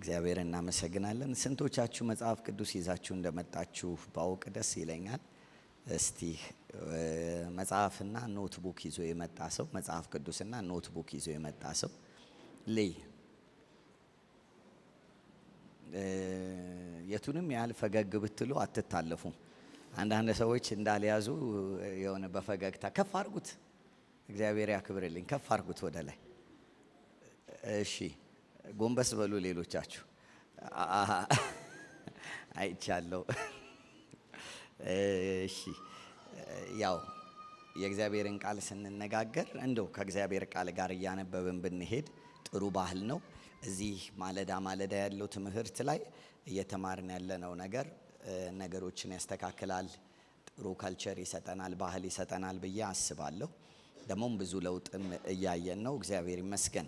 እግዚአብሔር እናመሰግናለን። ስንቶቻችሁ መጽሐፍ ቅዱስ ይዛችሁ እንደመጣችሁ ባውቅ ደስ ይለኛል። እስቲ መጽሐፍና ኖትቡክ ይዞ የመጣ ሰው መጽሐፍ ቅዱስና ኖትቡክ ይዞ የመጣ ሰው ልይ የቱንም ያህል ፈገግ ብትሉ አትታለፉም። አንዳንድ ሰዎች እንዳልያዙ የሆነ በፈገግታ ከፍ አድርጉት። እግዚአብሔር ያክብርልኝ። ከፍ አድርጉት ወደ ላይ። እሺ ጎንበስ በሉ። ሌሎቻችሁ አይቻለሁ። እሺ ያው የእግዚአብሔርን ቃል ስንነጋገር እንደው ከእግዚአብሔር ቃል ጋር እያነበብን ብንሄድ ጥሩ ባህል ነው። እዚህ ማለዳ ያለው ትምህርት ላይ እየተማርን ያለነው ነገር ነገሮችን ያስተካክላል፣ ጥሩ ካልቸር ይሰጠናል፣ ባህል ይሰጠናል ብዬ አስባለሁ። ደግሞም ብዙ ለውጥም እያየን ነው። እግዚአብሔር ይመስገን።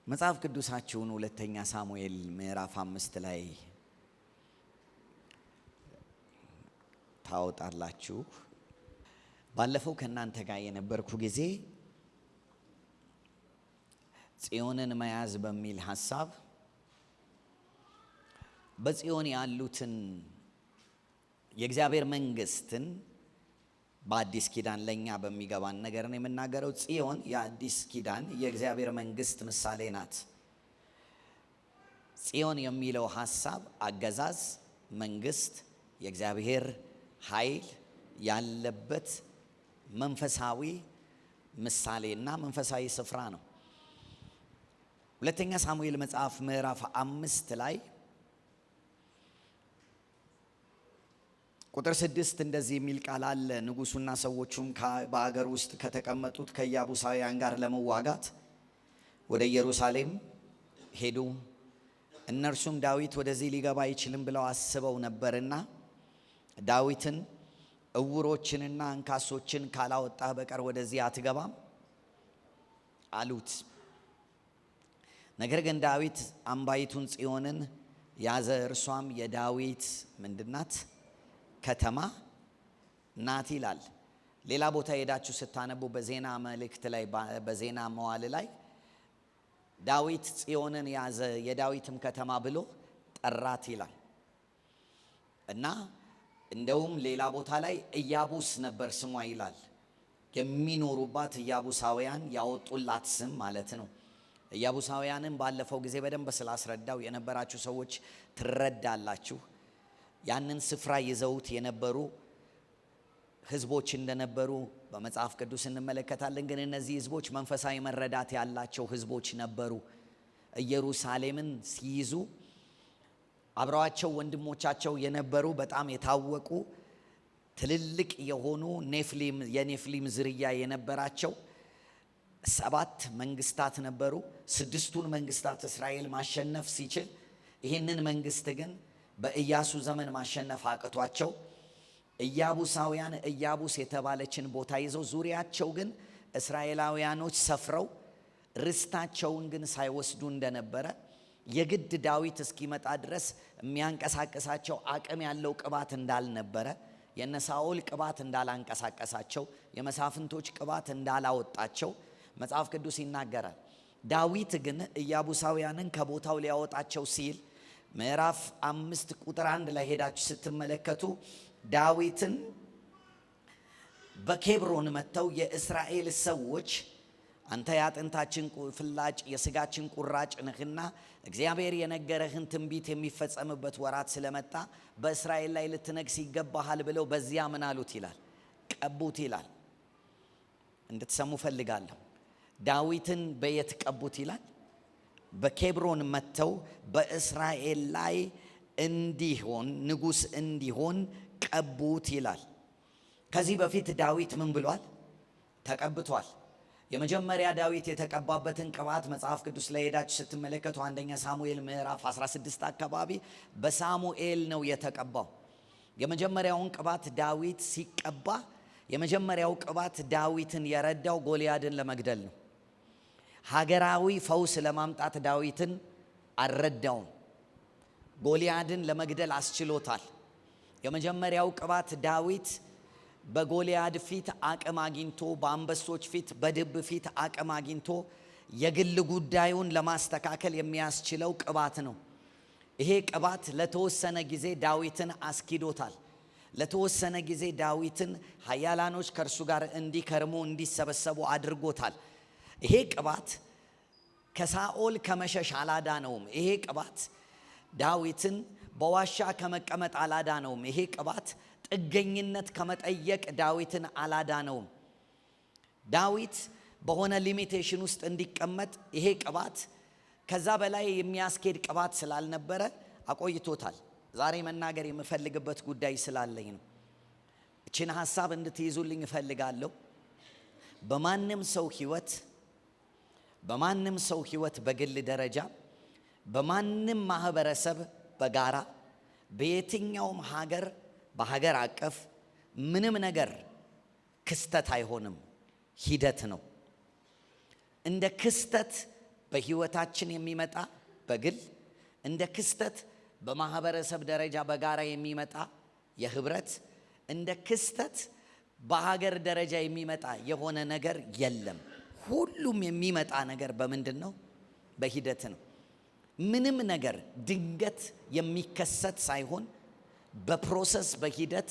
መጽሐፍ ቅዱሳችሁን ሁለተኛ ሳሙኤል ምዕራፍ 5 ላይ ታወጣላችሁ። ባለፈው ከእናንተ ጋር የነበርኩ ጊዜ ጽዮንን መያዝ በሚል ሐሳብ በጽዮን ያሉትን የእግዚአብሔር መንግስትን በአዲስ ኪዳን ለኛ በሚገባን ነገር ነው የምናገረው። ጽዮን የአዲስ ኪዳን የእግዚአብሔር መንግስት ምሳሌ ናት። ጽዮን የሚለው ሐሳብ አገዛዝ፣ መንግስት፣ የእግዚአብሔር ኃይል ያለበት መንፈሳዊ ምሳሌና መንፈሳዊ ስፍራ ነው። ሁለተኛ ሳሙኤል መጽሐፍ ምዕራፍ 5 ላይ ቁጥር 6 እንደዚህ የሚል ቃል አለ። ንጉሱና ሰዎቹም በአገር ውስጥ ከተቀመጡት ከኢያቡሳውያን ጋር ለመዋጋት ወደ ኢየሩሳሌም ሄዱ። እነርሱም ዳዊት ወደዚህ ሊገባ አይችልም ብለው አስበው ነበርና ዳዊትን እውሮችንና አንካሶችን ካላወጣህ በቀር ወደዚህ አትገባም አሉት። ነገር ግን ዳዊት አምባይቱን ጽዮንን ያዘ። እርሷም የዳዊት ምንድናት? ከተማ ናት ይላል። ሌላ ቦታ ሄዳችሁ ስታነቡ በዜና መልእክት ላይ በዜና መዋዕል ላይ ዳዊት ጽዮንን ያዘ የዳዊትም ከተማ ብሎ ጠራት ይላል። እና እንደውም ሌላ ቦታ ላይ ኢያቡስ ነበር ስሟ ይላል። የሚኖሩባት ኢያቡሳውያን ያወጡላት ስም ማለት ነው። ኢያቡሳውያንን ባለፈው ጊዜ በደንብ ስላስረዳው የነበራችሁ ሰዎች ትረዳላችሁ። ያንን ስፍራ ይዘውት የነበሩ ህዝቦች እንደነበሩ በመጽሐፍ ቅዱስ እንመለከታለን። ግን እነዚህ ህዝቦች መንፈሳዊ መረዳት ያላቸው ህዝቦች ነበሩ። ኢየሩሳሌምን ሲይዙ አብረዋቸው ወንድሞቻቸው የነበሩ በጣም የታወቁ ትልልቅ የሆኑ የኔፍሊም ዝርያ የነበራቸው 7 መንግስታት ነበሩ። 6ቱን መንግስታት እስራኤል ማሸነፍ ሲችል ይህንን መንግስት ግን በኢያሱ ዘመን ማሸነፍ አቅቷቸው ኢያቡሳውያን ኢያቡስ የተባለችን ቦታ ይዘው ዙሪያቸው ግን እስራኤላውያኖች ሰፍረው ርስታቸውን ግን ሳይወስዱ እንደነበረ የግድ ዳዊት እስኪመጣ ድረስ የሚያንቀሳቀሳቸው አቅም ያለው ቅባት እንዳልነበረ፣ የነ ሳኦል ቅባት እንዳላንቀሳቀሳቸው፣ የመሳፍንቶች ቅባት እንዳላወጣቸው መጽሐፍ ቅዱስ ይናገራል። ዳዊት ግን ኢያቡሳውያንን ከቦታው ሊያወጣቸው ሲል ምዕራፍ 5 ቁጥር 1 ላይ ሄዳችሁ ስትመለከቱ ዳዊትን በኬብሮን መጥተው የእስራኤል ሰዎች አንተ የአጥንታችን ፍላጭ የስጋችን ቁራጭ ነህና እግዚአብሔር የነገረህን ትንቢት የሚፈጸምበት ወራት ስለመጣ በእስራኤል ላይ ልትነግስ ይገባሃል ብለው በዚያ ምን አሉት ይላል? ቀቡት ይላል። እንድትሰሙ ፈልጋለሁ። ዳዊትን በየት ቀቡት ይላል? በኬብሮን መጥተው በእስራኤል ላይ እንዲሆን ንጉስ እንዲሆን ቀቡት ይላል። ከዚህ በፊት ዳዊት ምን ብሏል? ተቀብቷል። የመጀመሪያ ዳዊት የተቀባበትን ቅባት መጽሐፍ ቅዱስ ላይ ሄዳችሁ ስትመለከቱ አንደኛ ሳሙኤል ምዕራፍ 16 አካባቢ በሳሙኤል ነው የተቀባው። የመጀመሪያውን ቅባት ዳዊት ሲቀባ የመጀመሪያው ቅባት ዳዊትን የረዳው ጎልያድን ለመግደል ነው። ሀገራዊ ፈውስ ለማምጣት ዳዊትን አልረዳውም። ጎልያድን ለመግደል አስችሎታል። የመጀመሪያው ቅባት ዳዊት በጎልያድ ፊት አቅም አግኝቶ፣ በአንበሶች ፊት፣ በድብ ፊት አቅም አግኝቶ የግል ጉዳዩን ለማስተካከል የሚያስችለው ቅባት ነው። ይሄ ቅባት ለተወሰነ ጊዜ ዳዊትን አስኪዶታል። ለተወሰነ ጊዜ ዳዊትን ኃያላኖች ከእርሱ ጋር እንዲከርሙ እንዲሰበሰቡ አድርጎታል። ይሄ ቅባት ከሳኦል ከመሸሽ አላዳነውም። ይሄ ቅባት ዳዊትን በዋሻ ከመቀመጥ አላዳነውም። ይሄ ቅባት ጥገኝነት ከመጠየቅ ዳዊትን አላዳነውም። ዳዊት በሆነ ሊሚቴሽን ውስጥ እንዲቀመጥ ይሄ ቅባት ከዛ በላይ የሚያስኬድ ቅባት ስላልነበረ አቆይቶታል። ዛሬ መናገር የምፈልግበት ጉዳይ ስላለኝ ነው። እችን ሐሳብ እንድትይዙልኝ እፈልጋለሁ። በማንም ሰው ሕይወት በግል ደረጃ፣ በማንም ማህበረሰብ በጋራ፣ በየትኛውም ሀገር በሀገር አቀፍ ምንም ነገር ክስተት አይሆንም፣ ሂደት ነው። እንደ ክስተት በሕይወታችን የሚመጣ በግል እንደ ክስተት በማህበረሰብ ደረጃ በጋራ የሚመጣ የህብረት እንደ ክስተት በሀገር ደረጃ የሚመጣ የሆነ ነገር የለም። ሁሉም የሚመጣ ነገር በምንድን ነው? በሂደት ነው። ምንም ነገር ድንገት የሚከሰት ሳይሆን በፕሮሰስ በሂደት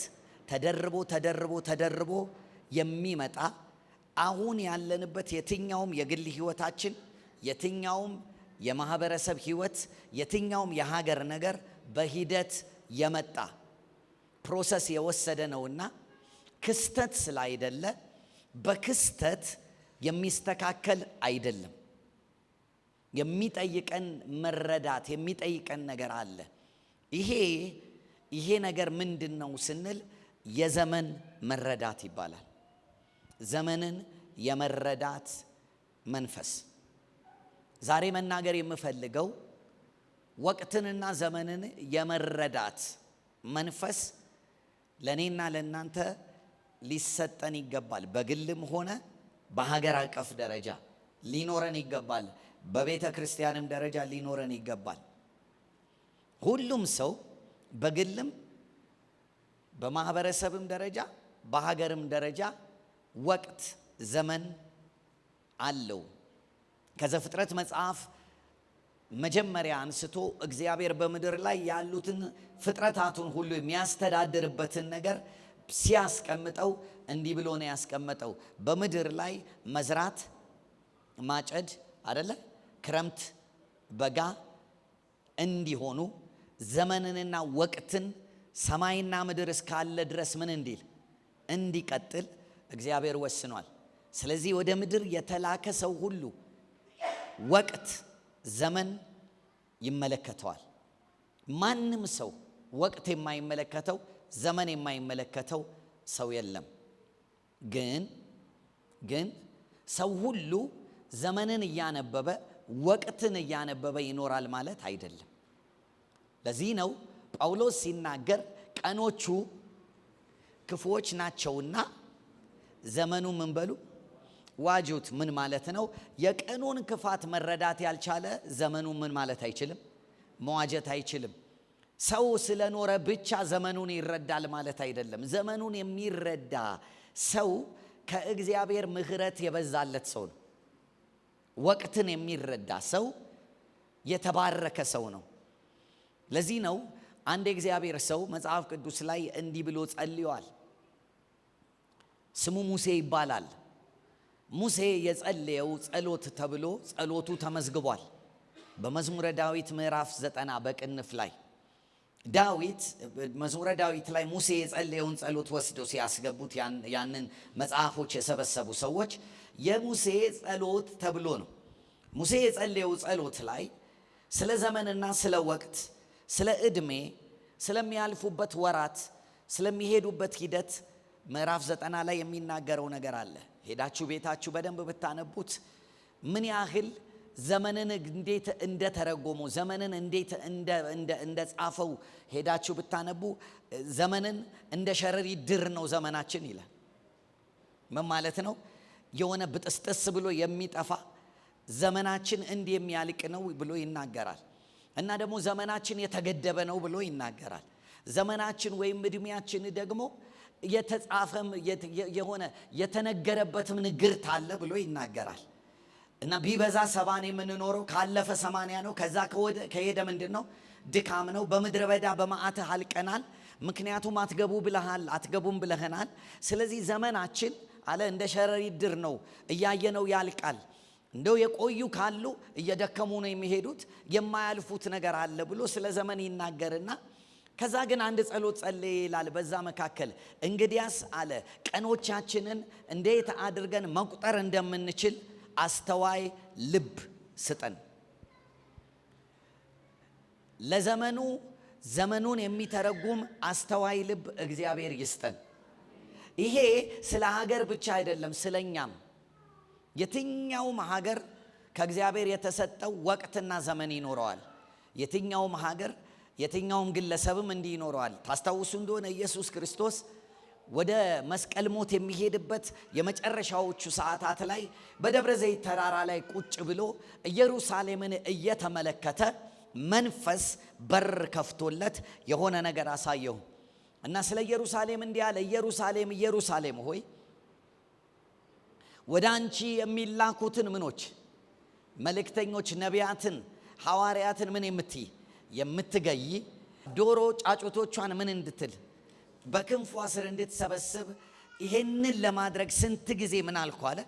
ተደርቦ የሚመጣ አሁን ያለንበት የትኛውም የግል ህይወታችን፣ የትኛውም የማህበረሰብ ህይወት፣ የትኛውም የሀገር ነገር በሂደት የመጣ ፕሮሰስ የወሰደ ነውና ክስተት ስላይደለ በክስተት የሚስተካከል አይደለም። የሚጠይቀን መረዳት የሚጠይቀን ነገር አለ። ይሄ ነገር ምንድን ነው ስንል የዘመን መረዳት ይባላል። ዘመንን የመረዳት መንፈስ። ዛሬ መናገር የምፈልገው ወቅትንና ዘመንን የመረዳት መንፈስ ለኔና ለናንተ ሊሰጠን ይገባል። በግልም ሆነ በሀገር አቀፍ ደረጃ ሊኖረን ይገባል። በቤተ ክርስቲያንም ደረጃ ሊኖረን ይገባል። ሁሉም ሰው በግልም በማህበረሰብም ደረጃ በሀገርም ደረጃ ወቅት ዘመን አለው። ከዘፍጥረት መጽሐፍ መጀመሪያ አንስቶ እግዚአብሔር በምድር ላይ ያሉትን ፍጥረታቱን ሁሉ የሚያስተዳድርበትን ነገር ሲያስቀምጠው እንዲህ ብሎ ነው ያስቀመጠው። በምድር ላይ መዝራት፣ ማጨድ አይደለ፣ ክረምት፣ በጋ እንዲሆኑ ዘመንንና ወቅትን ሰማይና ምድር እስካለ ድረስ ምን እንዲል እንዲቀጥል እግዚአብሔር ወስኗል። ስለዚህ ወደ ምድር የተላከ ሰው ሁሉ ወቅት ዘመን ይመለከተዋል። ማንም ሰው ወቅት የማይመለከተው ዘመን የማይመለከተው ሰው የለም። ግን ሰው ሁሉ ዘመንን እያነበበ ወቅትን እያነበበ ይኖራል ማለት አይደለም። ለዚህ ነው ጳውሎስ ሲናገር ቀኖቹ ክፉዎች ናቸውና ዘመኑ ምን በሉ ዋጁት። ምን ማለት ነው? የቀኑን ክፋት መረዳት ያልቻለ ዘመኑ ምን ማለት አይችልም፣ መዋጀት አይችልም። ሰው ስለኖረ ብቻ ዘመኑን ይረዳል ማለት አይደለም። ዘመኑን የሚረዳ ሰው ከእግዚአብሔር ምሕረት የበዛለት ሰው ነው። ወቅትን የሚረዳ ሰው የተባረከ ሰው ነው። ለዚህ ነው አንድ የእግዚአብሔር ሰው መጽሐፍ ቅዱስ ላይ እንዲህ ብሎ ጸልዮአል። ስሙ ሙሴ ይባላል። ሙሴ የጸለየው ጸሎት ተብሎ ጸሎቱ ተመዝግቧል በመዝሙረ ዳዊት ምዕራፍ 90 በቅንፍ ላይ። ዳዊት መዝሙረ ዳዊት ላይ ሙሴ የጸለየውን ጸሎት ወስደው ሲያስገቡት ያንን መጽሐፎች የሰበሰቡ ሰዎች የሙሴ ጸሎት ተብሎ ነው። ሙሴ የጸለየው ጸሎት ላይ ስለ ዘመንና ስለ ወቅት፣ ስለ ዕድሜ፣ ስለሚያልፉበት ወራት፣ ስለሚሄዱበት ሂደት ምዕራፍ 90 ላይ የሚናገረው ነገር አለ። ሄዳችሁ ቤታችሁ በደንብ ብታነቡት ምን ያህል ዘመንን እንዴት እንደተረጎሙ ዘመንን እንዴት እንደጻፈው ሄዳችሁ ብታነቡ ዘመንን እንደ ሸረሪት ድር ነው ዘመናችን ይላል። ምን ማለት ነው? የሆነ ብጥስጥስ ብሎ የሚጠፋ ዘመናችን እንዲህ የሚያልቅ ነው ብሎ ይናገራል። እና ደግሞ ዘመናችን የተገደበ ነው ብሎ ይናገራል። ዘመናችን ወይም እድሜያችን ደግሞ የተጻፈም የሆነ የተነገረበትም ንግርት አለ ብሎ ይናገራል። እና ቢበዛ 70 የምንኖረው ካለፈ 80 ነው። ከዛ ከሄደ ምንድነው ድካም ነው። በምድረ በዳ በመዓትህ አልቀናል። ምክንያቱም አትገቡም ብለህናል። ስለዚህ ዘመናችን አለ እንደ ሸረሪት ድር ነው፣ እያየነው ያልቃል። እንደው የቆዩ ካሉ እየደከሙ ነው የሚሄዱት፣ የማያልፉት ነገር አለ ብሎ ስለ ዘመን ይናገርና ከዛ ግን አንድ ጸሎት ጸልይ ይላል። በዛ መካከል እንግዲያስ አለ ቀኖቻችንን እንዴት አድርገን መቁጠር እንደምንችል አስተዋይ ልብ ስጠን። ለዘመኑ ዘመኑን የሚተረጉም አስተዋይ ልብ እግዚአብሔር ይስጠን። ይሄ ስለ ሀገር ብቻ አይደለም፣ ስለኛም የትኛውም ሀገር ከእግዚአብሔር የተሰጠው ወቅትና ዘመን ይኖረዋል። የትኛውም ሀገር የትኛውም ግለሰብም እንዲህ ይኖረዋል። ታስታውሱ እንደሆነ ኢየሱስ ክርስቶስ ወደ መስቀል ሞት የሚሄድበት የመጨረሻዎቹ ሰዓታት ላይ በደብረ ዘይት ተራራ ላይ ቁጭ ብሎ ኢየሩሳሌምን እየተመለከተ መንፈስ በር ከፍቶለት የሆነ ነገር አሳየው እና ስለ ኢየሩሳሌም እንዲህ አለ፣ ኢየሩሳሌም ኢየሩሳሌም ሆይ ወደ አንቺ የሚላኩትን ምኖች መልእክተኞች፣ ነቢያትን፣ ሐዋርያትን ምን የምትገይ ዶሮ ጫጩቶቿን ምን እንድትል በክንፏ ስር እንድትሰበስብ ይሄንን ለማድረግ ስንት ጊዜ ምን አልኩ አለ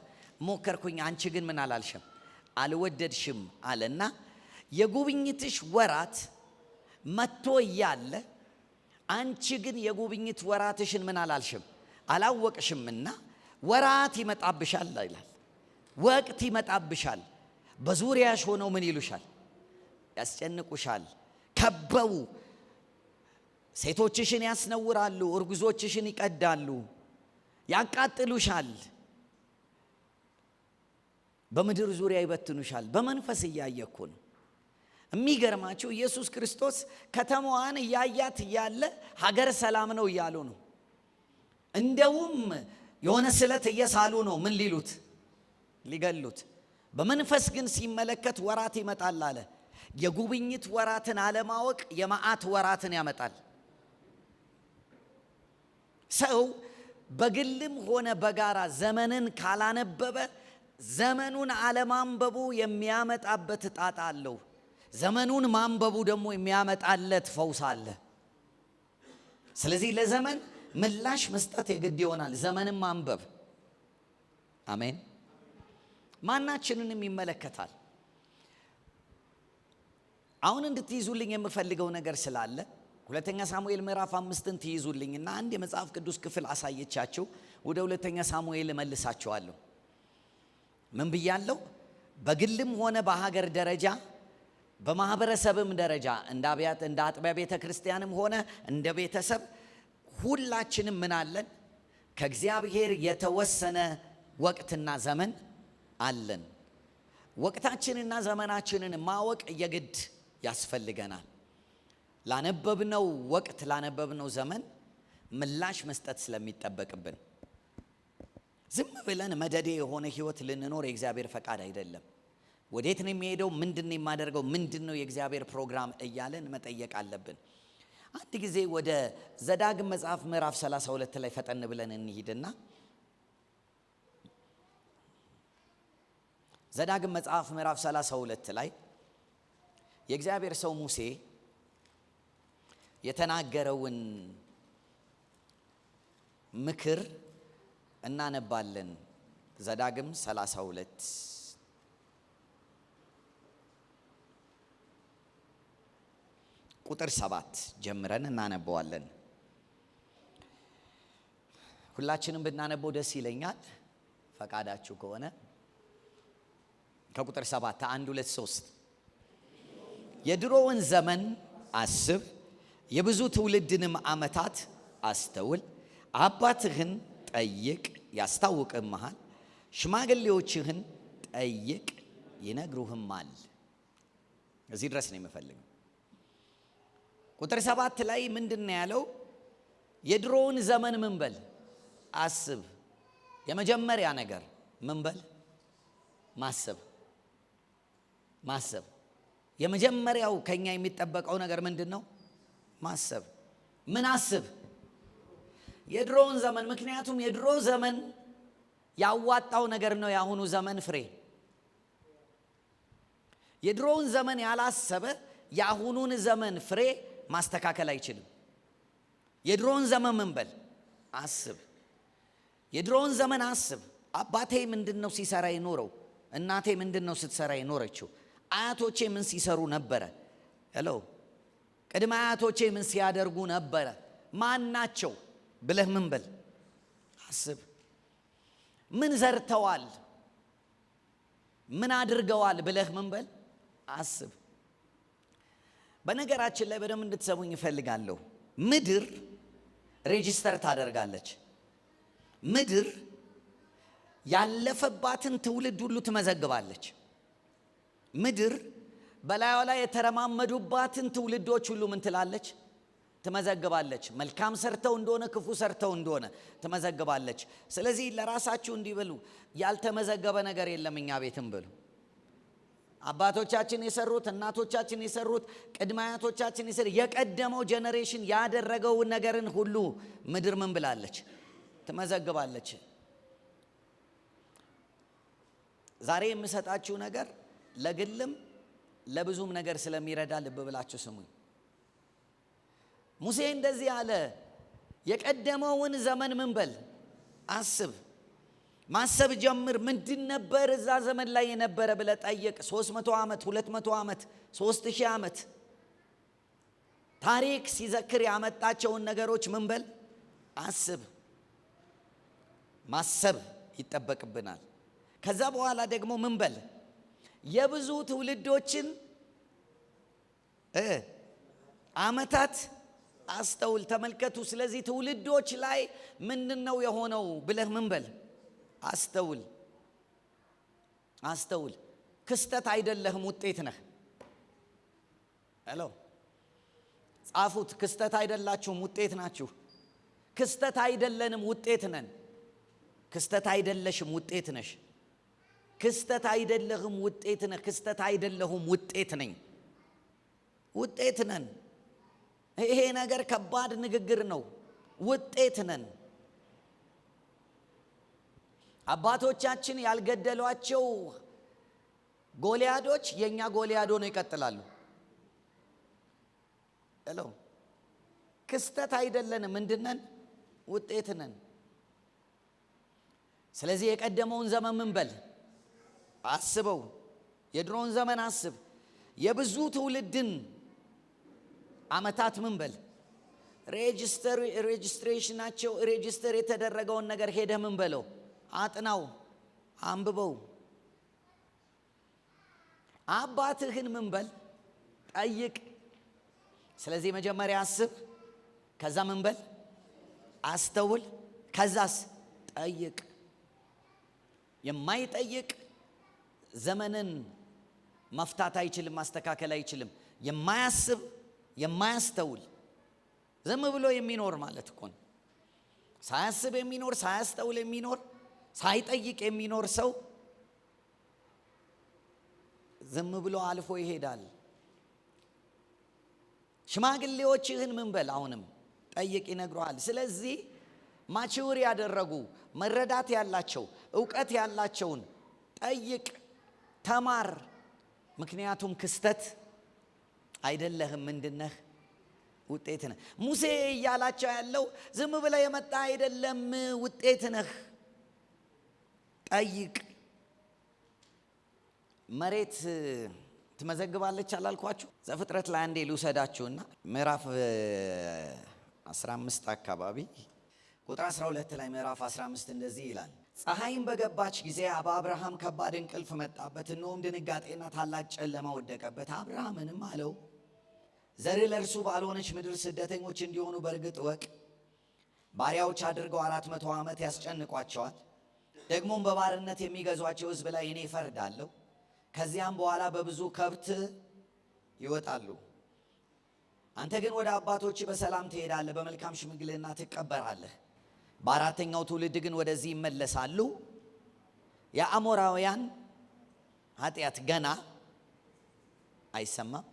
ሞከርኩኝ፣ አንቺ ግን ምን አላልሽም አልወደድሽም አለና የጉብኝትሽ ወራት መጥቶ እያለ አንቺ ግን የጉብኝት ወራትሽን ምን አላልሽም አላወቅሽምና ወራት ይመጣብሻል ይላል። ወቅት ይመጣብሻል። በዙሪያሽ ሆነው ምን ይሉሻል? ያስጨንቁሻል። ከበው ሴቶችሽን ያስነውራሉ፣ እርጉዞችሽን ይቀዳሉ፣ ያቃጥሉሻል፣ በምድር ዙሪያ ይበትኑሻል። በመንፈስ እያየኩ ነው። የሚገርማችሁ ኢየሱስ ክርስቶስ ከተማዋን እያያት እያለ ሀገር ሰላም ነው እያሉ ነው። እንደውም የሆነ ስለት እየሳሉ ነው ምን ሊሉት ሊገሉት። በመንፈስ ግን ሲመለከት ወራት ይመጣል አለ። የጉብኝት ወራትን አለማወቅ የመዓት ወራትን ያመጣል። ሰው በግልም ሆነ በጋራ ዘመንን ካላነበበ ዘመኑን አለማንበቡ የሚያመጣበት ጣጣ አለው። ዘመኑን ማንበቡ ደግሞ የሚያመጣለት ፈውስ አለ። ስለዚህ ለዘመን ምላሽ መስጠት የግድ ይሆናል። ዘመንን ማንበብ አሜን፣ ማናችንንም ይመለከታል። አሁን እንድትይዙልኝ የምፈልገው ነገር ስላለ ሁለተኛ ሳሙኤል ምዕራፍ 5ን ትይዙልኝና አንድ የመጽሐፍ ቅዱስ ክፍል አሳየቻችሁ ወደ ሁለተኛ ሳሙኤል መልሳችኋለሁ። ምን ብያለሁ? በግልም ሆነ በሀገር ደረጃ በማህበረሰብም ደረጃ እንደ አጥቢያ ቤተ ክርስቲያንም ሆነ እንደ ቤተሰብ ሁላችንም ምን አለን? ከእግዚአብሔር የተወሰነ ወቅትና ዘመን አለን። ወቅታችንና ዘመናችንን ማወቅ የግድ ያስፈልገናል። ላነበብነው ወቅት ላነበብነው ዘመን ምላሽ መስጠት ስለሚጠበቅብን ዝም ብለን መደዴ የሆነ ህይወት ልንኖር የእግዚአብሔር ፈቃድ አይደለም። ወዴት ነው የሚሄደው? ምንድነው የማደርገው? ምንድነው የእግዚአብሔር ፕሮግራም እያለን መጠየቅ አለብን። አንድ ጊዜ ወደ ዘዳግም መጽሐፍ ምዕራፍ 32 ላይ ፈጠን ብለን እንሂድና ዘዳግም መጽሐፍ ምዕራፍ 32 ላይ የእግዚአብሔር ሰው ሙሴ የተናገረውን ምክር እናነባለን። ዘዳግም 32 ቁጥር 7 ጀምረን እናነበዋለን። ሁላችንም ብናነበው ደስ ይለኛል ፈቃዳችሁ ከሆነ። ከቁጥር 7 1 2 3 የድሮውን ዘመን አስብ፣ የብዙ ትውልድንም ዓመታት አስተውል። አባትህን ጠይቅ ያስታውቅምሃል፣ ሽማግሌዎችህን ጠይቅ ይነግሩህማል። እዚህ ድረስ ነው የምፈልገው። ቁጥር 7 ላይ ምንድን ነው ያለው? የድሮውን ዘመን ምን በል አስብ። የመጀመሪያ ነገር ምን በል ማሰብ። የመጀመሪያው ከኛ የሚጠበቀው ነገር ምንድን ነው? ማሰብ። ምን አስብ? የድሮውን ዘመን። ምክንያቱም የድሮ ዘመን ያዋጣው ነገር ነው የአሁኑ ዘመን ፍሬ። የድሮውን ዘመን ያላሰበ የአሁኑን ዘመን ፍሬ ማስተካከል አይችልም። የድሮውን ዘመን ምን በል አስብ። የድሮውን ዘመን አስብ። አባቴ ምንድነው ሲሰራ የኖረው? እናቴ ምንድነው ስትሰራ የኖረችው? አያቶቼ ምን ሲሰሩ ነበረ? ሄሎ ቅድመ አያቶቼ ምን ሲያደርጉ ነበረ? ማን ናቸው ብለህ ምን በል አስብ። ምን ዘርተዋል? ምን አድርገዋል ብለህ ምን በል አስብ። በነገራችን ላይ በደንብ እንድትሰሙኝ እፈልጋለሁ። ምድር ሬጂስተር ታደርጋለች። ምድር ያለፈባትን ትውልድ ሁሉ ትመዘግባለች። ምድር በላዩ ላይ የተረማመዱባትን ትውልዶች ሁሉ ምን ትላለች? ትመዘግባለች። መልካም ሰርተው እንደሆነ ክፉ ሰርተው እንደሆነ ትመዘግባለች። ስለዚህ ለራሳችሁ እንዲበሉ ያልተመዘገበ ነገር የለም እኛ ቤትም ብሉ። አባቶቻችን የሰሩት፣ እናቶቻችን የሰሩት፣ ቅድመ አያቶቻችን የሰሩት የቀደመው ጄኔሬሽን ያደረገውን ነገርን ሁሉ ምድር ምን ብላለች? ትመዘግባለች። ዛሬ የምሰጣችሁ ነገር ለግልም ለብዙም ነገር ስለሚረዳ ልብ ብላችሁ ስሙኝ። ሙሴ እንደዚህ አለ፣ የቀደመውን ዘመን ምን በል አስብ። ማሰብ ጀምር። ምንድን ነበር እዛ ዘመን ላይ የነበረ ብለህ ጠይቅ። 300 ዓመት 200 ዓመት 3000 ዓመት ታሪክ ሲዘክር ያመጣቸውን ነገሮች ምን በል አስብ። ማሰብ ይጠበቅብናል። ከዛ በኋላ ደግሞ ምን በል የብዙ ትውልዶችን ዓመታት አስተውል፣ ተመልከቱ። ስለዚህ ትውልዶች ላይ ምንድነው የሆነው ብለህ ምን በል አስተውል። አስተውል። ክስተት አይደለህም፣ ውጤት ነህ። ሄሎ ጻፉት። ክስተት አይደላችሁም፣ ውጤት ናችሁ። ክስተት አይደለንም፣ ውጤት ነን። ክስተት አይደለሽም፣ ውጤት ነሽ። ክስተት አይደለህም፣ ውጤት ነህ። ክስተት አይደለሁም፣ ውጤት ነኝ። ውጤት ነን። ይሄ ነገር ከባድ ንግግር ነው። ውጤት ነን። አባቶቻችን ያልገደሏቸው ጎልያዶች የኛ ጎልያዶ ነው ይቀጥላሉ። ሄሎ ክስተት አይደለንም፣ ምንድነን? ውጤት ነን። ስለዚህ የቀደመውን ዘመን ምን በል አስበው። የድሮውን ዘመን አስብ። የብዙ ትውልድን ዓመታት ምን በል ሬጅስትሬሽናቸው ሬጅስተር የተደረገውን ነገር ሄደህ ምን በለው አጥናው፣ አንብበው። አባትህን ምን በል ጠይቅ። ስለዚህ መጀመሪያ አስብ፣ ከዛ ምን በል አስተውል፣ ከዛስ ጠይቅ። የማይጠይቅ ዘመንን መፍታት አይችልም፣ ማስተካከል አይችልም። የማያስብ የማያስተውል ዝም ብሎ የሚኖር ማለት እኮ ነው። ሳያስብ የሚኖር፣ ሳያስተውል የሚኖር፣ ሳይጠይቅ የሚኖር ሰው ዝም ብሎ አልፎ ይሄዳል። ሽማግሌዎችህን ምን በል አሁንም ጠይቅ፣ ይነግሩሃል። ስለዚህ ማቹር ያደረጉ መረዳት ያላቸው እውቀት ያላቸውን ጠይቅ፣ ተማር። ምክንያቱም ክስተት አይደለህም፣ ምንድነህ? ውጤት ነህ። ሙሴ እያላቸው ያለው ዝም ብለህ የመጣ አይደለም፣ ውጤት ነህ። ጠይቅ። መሬት ትመዘግባለች አላልኳችሁ? ዘፍጥረት ላይ አንዴ ልውሰዳችሁና ምዕራፍ 15 አካባቢ ቁጥር 12 ላይ ምዕራፍ 15 እንደዚህ ይላል። ፀሐይም በገባች ጊዜ በአብርሃም ከባድ እንቅልፍ መጣበት፣ እነሆም ድንጋጤና ታላቅ ጨለማ ወደቀበት። አብርሃምንም አለው ዘር ለእርሱ ባልሆነች ምድር ስደተኞች እንዲሆኑ በእርግጥ እወቅ። ባሪያዎች አድርገው 400 ዓመት ያስጨንቋቸዋል። ደግሞም በባርነት የሚገዟቸው ሕዝብ ላይ እኔ እፈርዳለሁ። ከዚያም በኋላ በብዙ ከብት ይወጣሉ። አንተ ግን ወደ አባቶች በሰላም ትሄዳለህ፣ በመልካም ሽምግልና ትቀበራለህ። በአራተኛው ትውልድ ግን ወደዚህ ይመለሳሉ። የአሞራውያን ኃጢአት ገና አይሰማም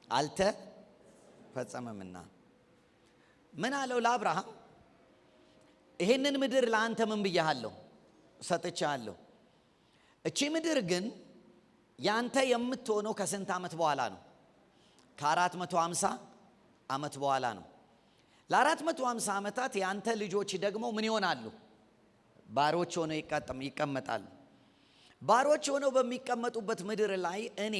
አልተፈጸመምና። ምን አለው ለአብርሃም? ይሄንን ምድር ለአንተ ምን ብያለሁ? ሰጥቻለሁ። እቺ ምድር ግን ያንተ የምትሆነው ከስንት ዓመት በኋላ ነው? ከ450 ዓመት በኋላ ነው። ለ450 ዓመታት ያንተ ልጆች ደግሞ ምን ይሆናሉ? ባሮች ሆነው ይቀመጣሉ። ባሮች ሆነው በሚቀመጡበት ምድር ላይ እኔ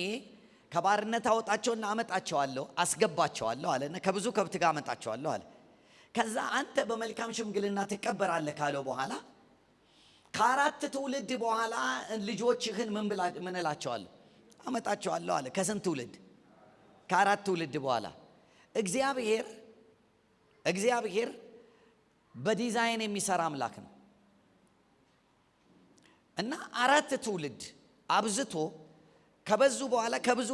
ከባርነት አወጣቸውና አመጣቸዋለሁ፣ አስገባቸዋለሁ አለና ከብዙ ከብት ጋር አመጣቸዋለሁ አለ። ከዛ አንተ በመልካም ሽምግልና ትቀበራለህ ካለው በኋላ ከ4 ትውልድ በኋላ ልጆችህን ምን እላቸዋለሁ? አመጣቸዋለሁ አለ። ከስንት ትውልድ? ከ4 ትውልድ በኋላ። እግዚአብሔር በዲዛይን የሚሰራ አምላክ ነው እና 4 ትውልድ አብዝቶ ከበዙ በኋላ ከብዙ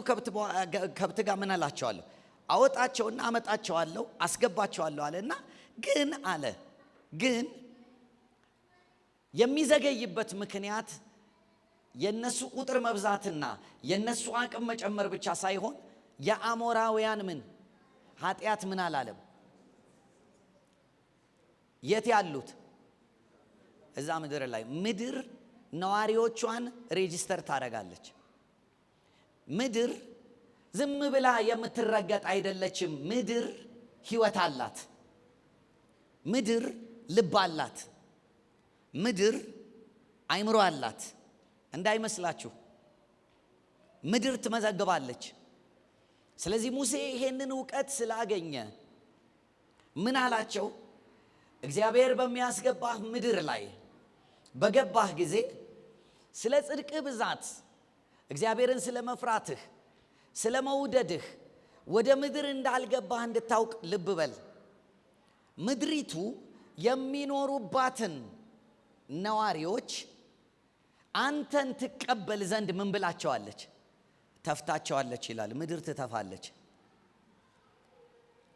ከብት ጋር ምን እላቸዋለሁ? አወጣቸውና አመጣቸዋለሁ፣ አስገባቸዋለሁ አለና ግን የሚዘገይበት ምክንያት የነሱ ቁጥር መብዛትና የነሱ አቅም መጨመር ብቻ ሳይሆን የአሞራውያን ኃጢአት ምን አላለም? የት ያሉት? እዛ ምድር ላይ ምድር ነዋሪዎቿን ሬጂስተር ታደርጋለች። ምድር ዝም ብላ የምትረገጥ አይደለችም። ምድር ህይወት አላት። ምድር ልብ አላት። ምድር አይምሮ አላት። እንዳይመስላችሁ ምድር ትመዘግባለች። ስለዚህ ሙሴ ይሄንን ዕውቀት ስላገኘ ምን አላቸው? እግዚአብሔር በሚያስገባህ ምድር ላይ በገባህ ጊዜ ስለ ጽድቅህ ብዛት፣ እግዚአብሔርን ስለ መፍራትህ፣ ስለ መውደድህ ወደ ምድር እንዳልገባህ እንድታውቅ ልብ በል። ምድሪቱ የሚኖሩባትን ነዋሪዎች አንተን ትቀበል ዘንድ ምን ብላቸዋለች? ተፍታቸዋለች ይላል። ምድር ትተፋለች።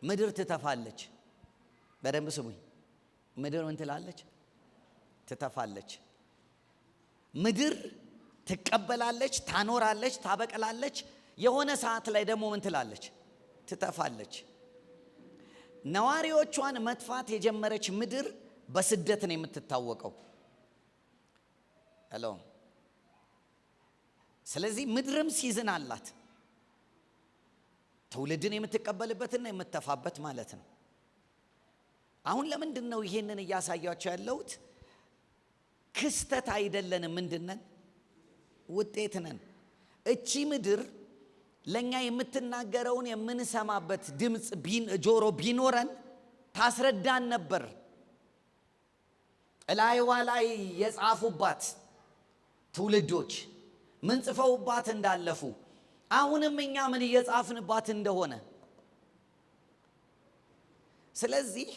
ምድር ትተፋለች። በደንብ ስሙኝ። ምድር ምን ትላለች? ትተፋለች። ምድር ትቀበላለች፣ ታኖራለች፣ ታበቅላለች። የሆነ ሰዓት ላይ ደግሞ ምን ትላለች? ትተፋለች። ነዋሪዎቿን መጥፋት የጀመረች ምድር በስደት ነው የምትታወቀው። ሄሎ። ስለዚህ ምድርም ሲዝን አላት፣ ትውልድን የምትቀበልበትና የምትተፋበት ማለት ነው። አሁን ለምንድን ነው ይሄንን እያሳያቸው ያለሁት? ክስተት አይደለንም። ምንድነን? ውጤት ነን። እቺ ምድር ለኛ የምትናገረውን የምንሰማበት ድምፅ ጆሮ ቢኖረን ታስረዳን ነበር። እላይዋ ላይ የጻፉባት ትውልዶች ምን ጽፈውባት እንዳለፉ አሁንም እኛ ምን እየጻፍንባት እንደሆነ። ስለዚህ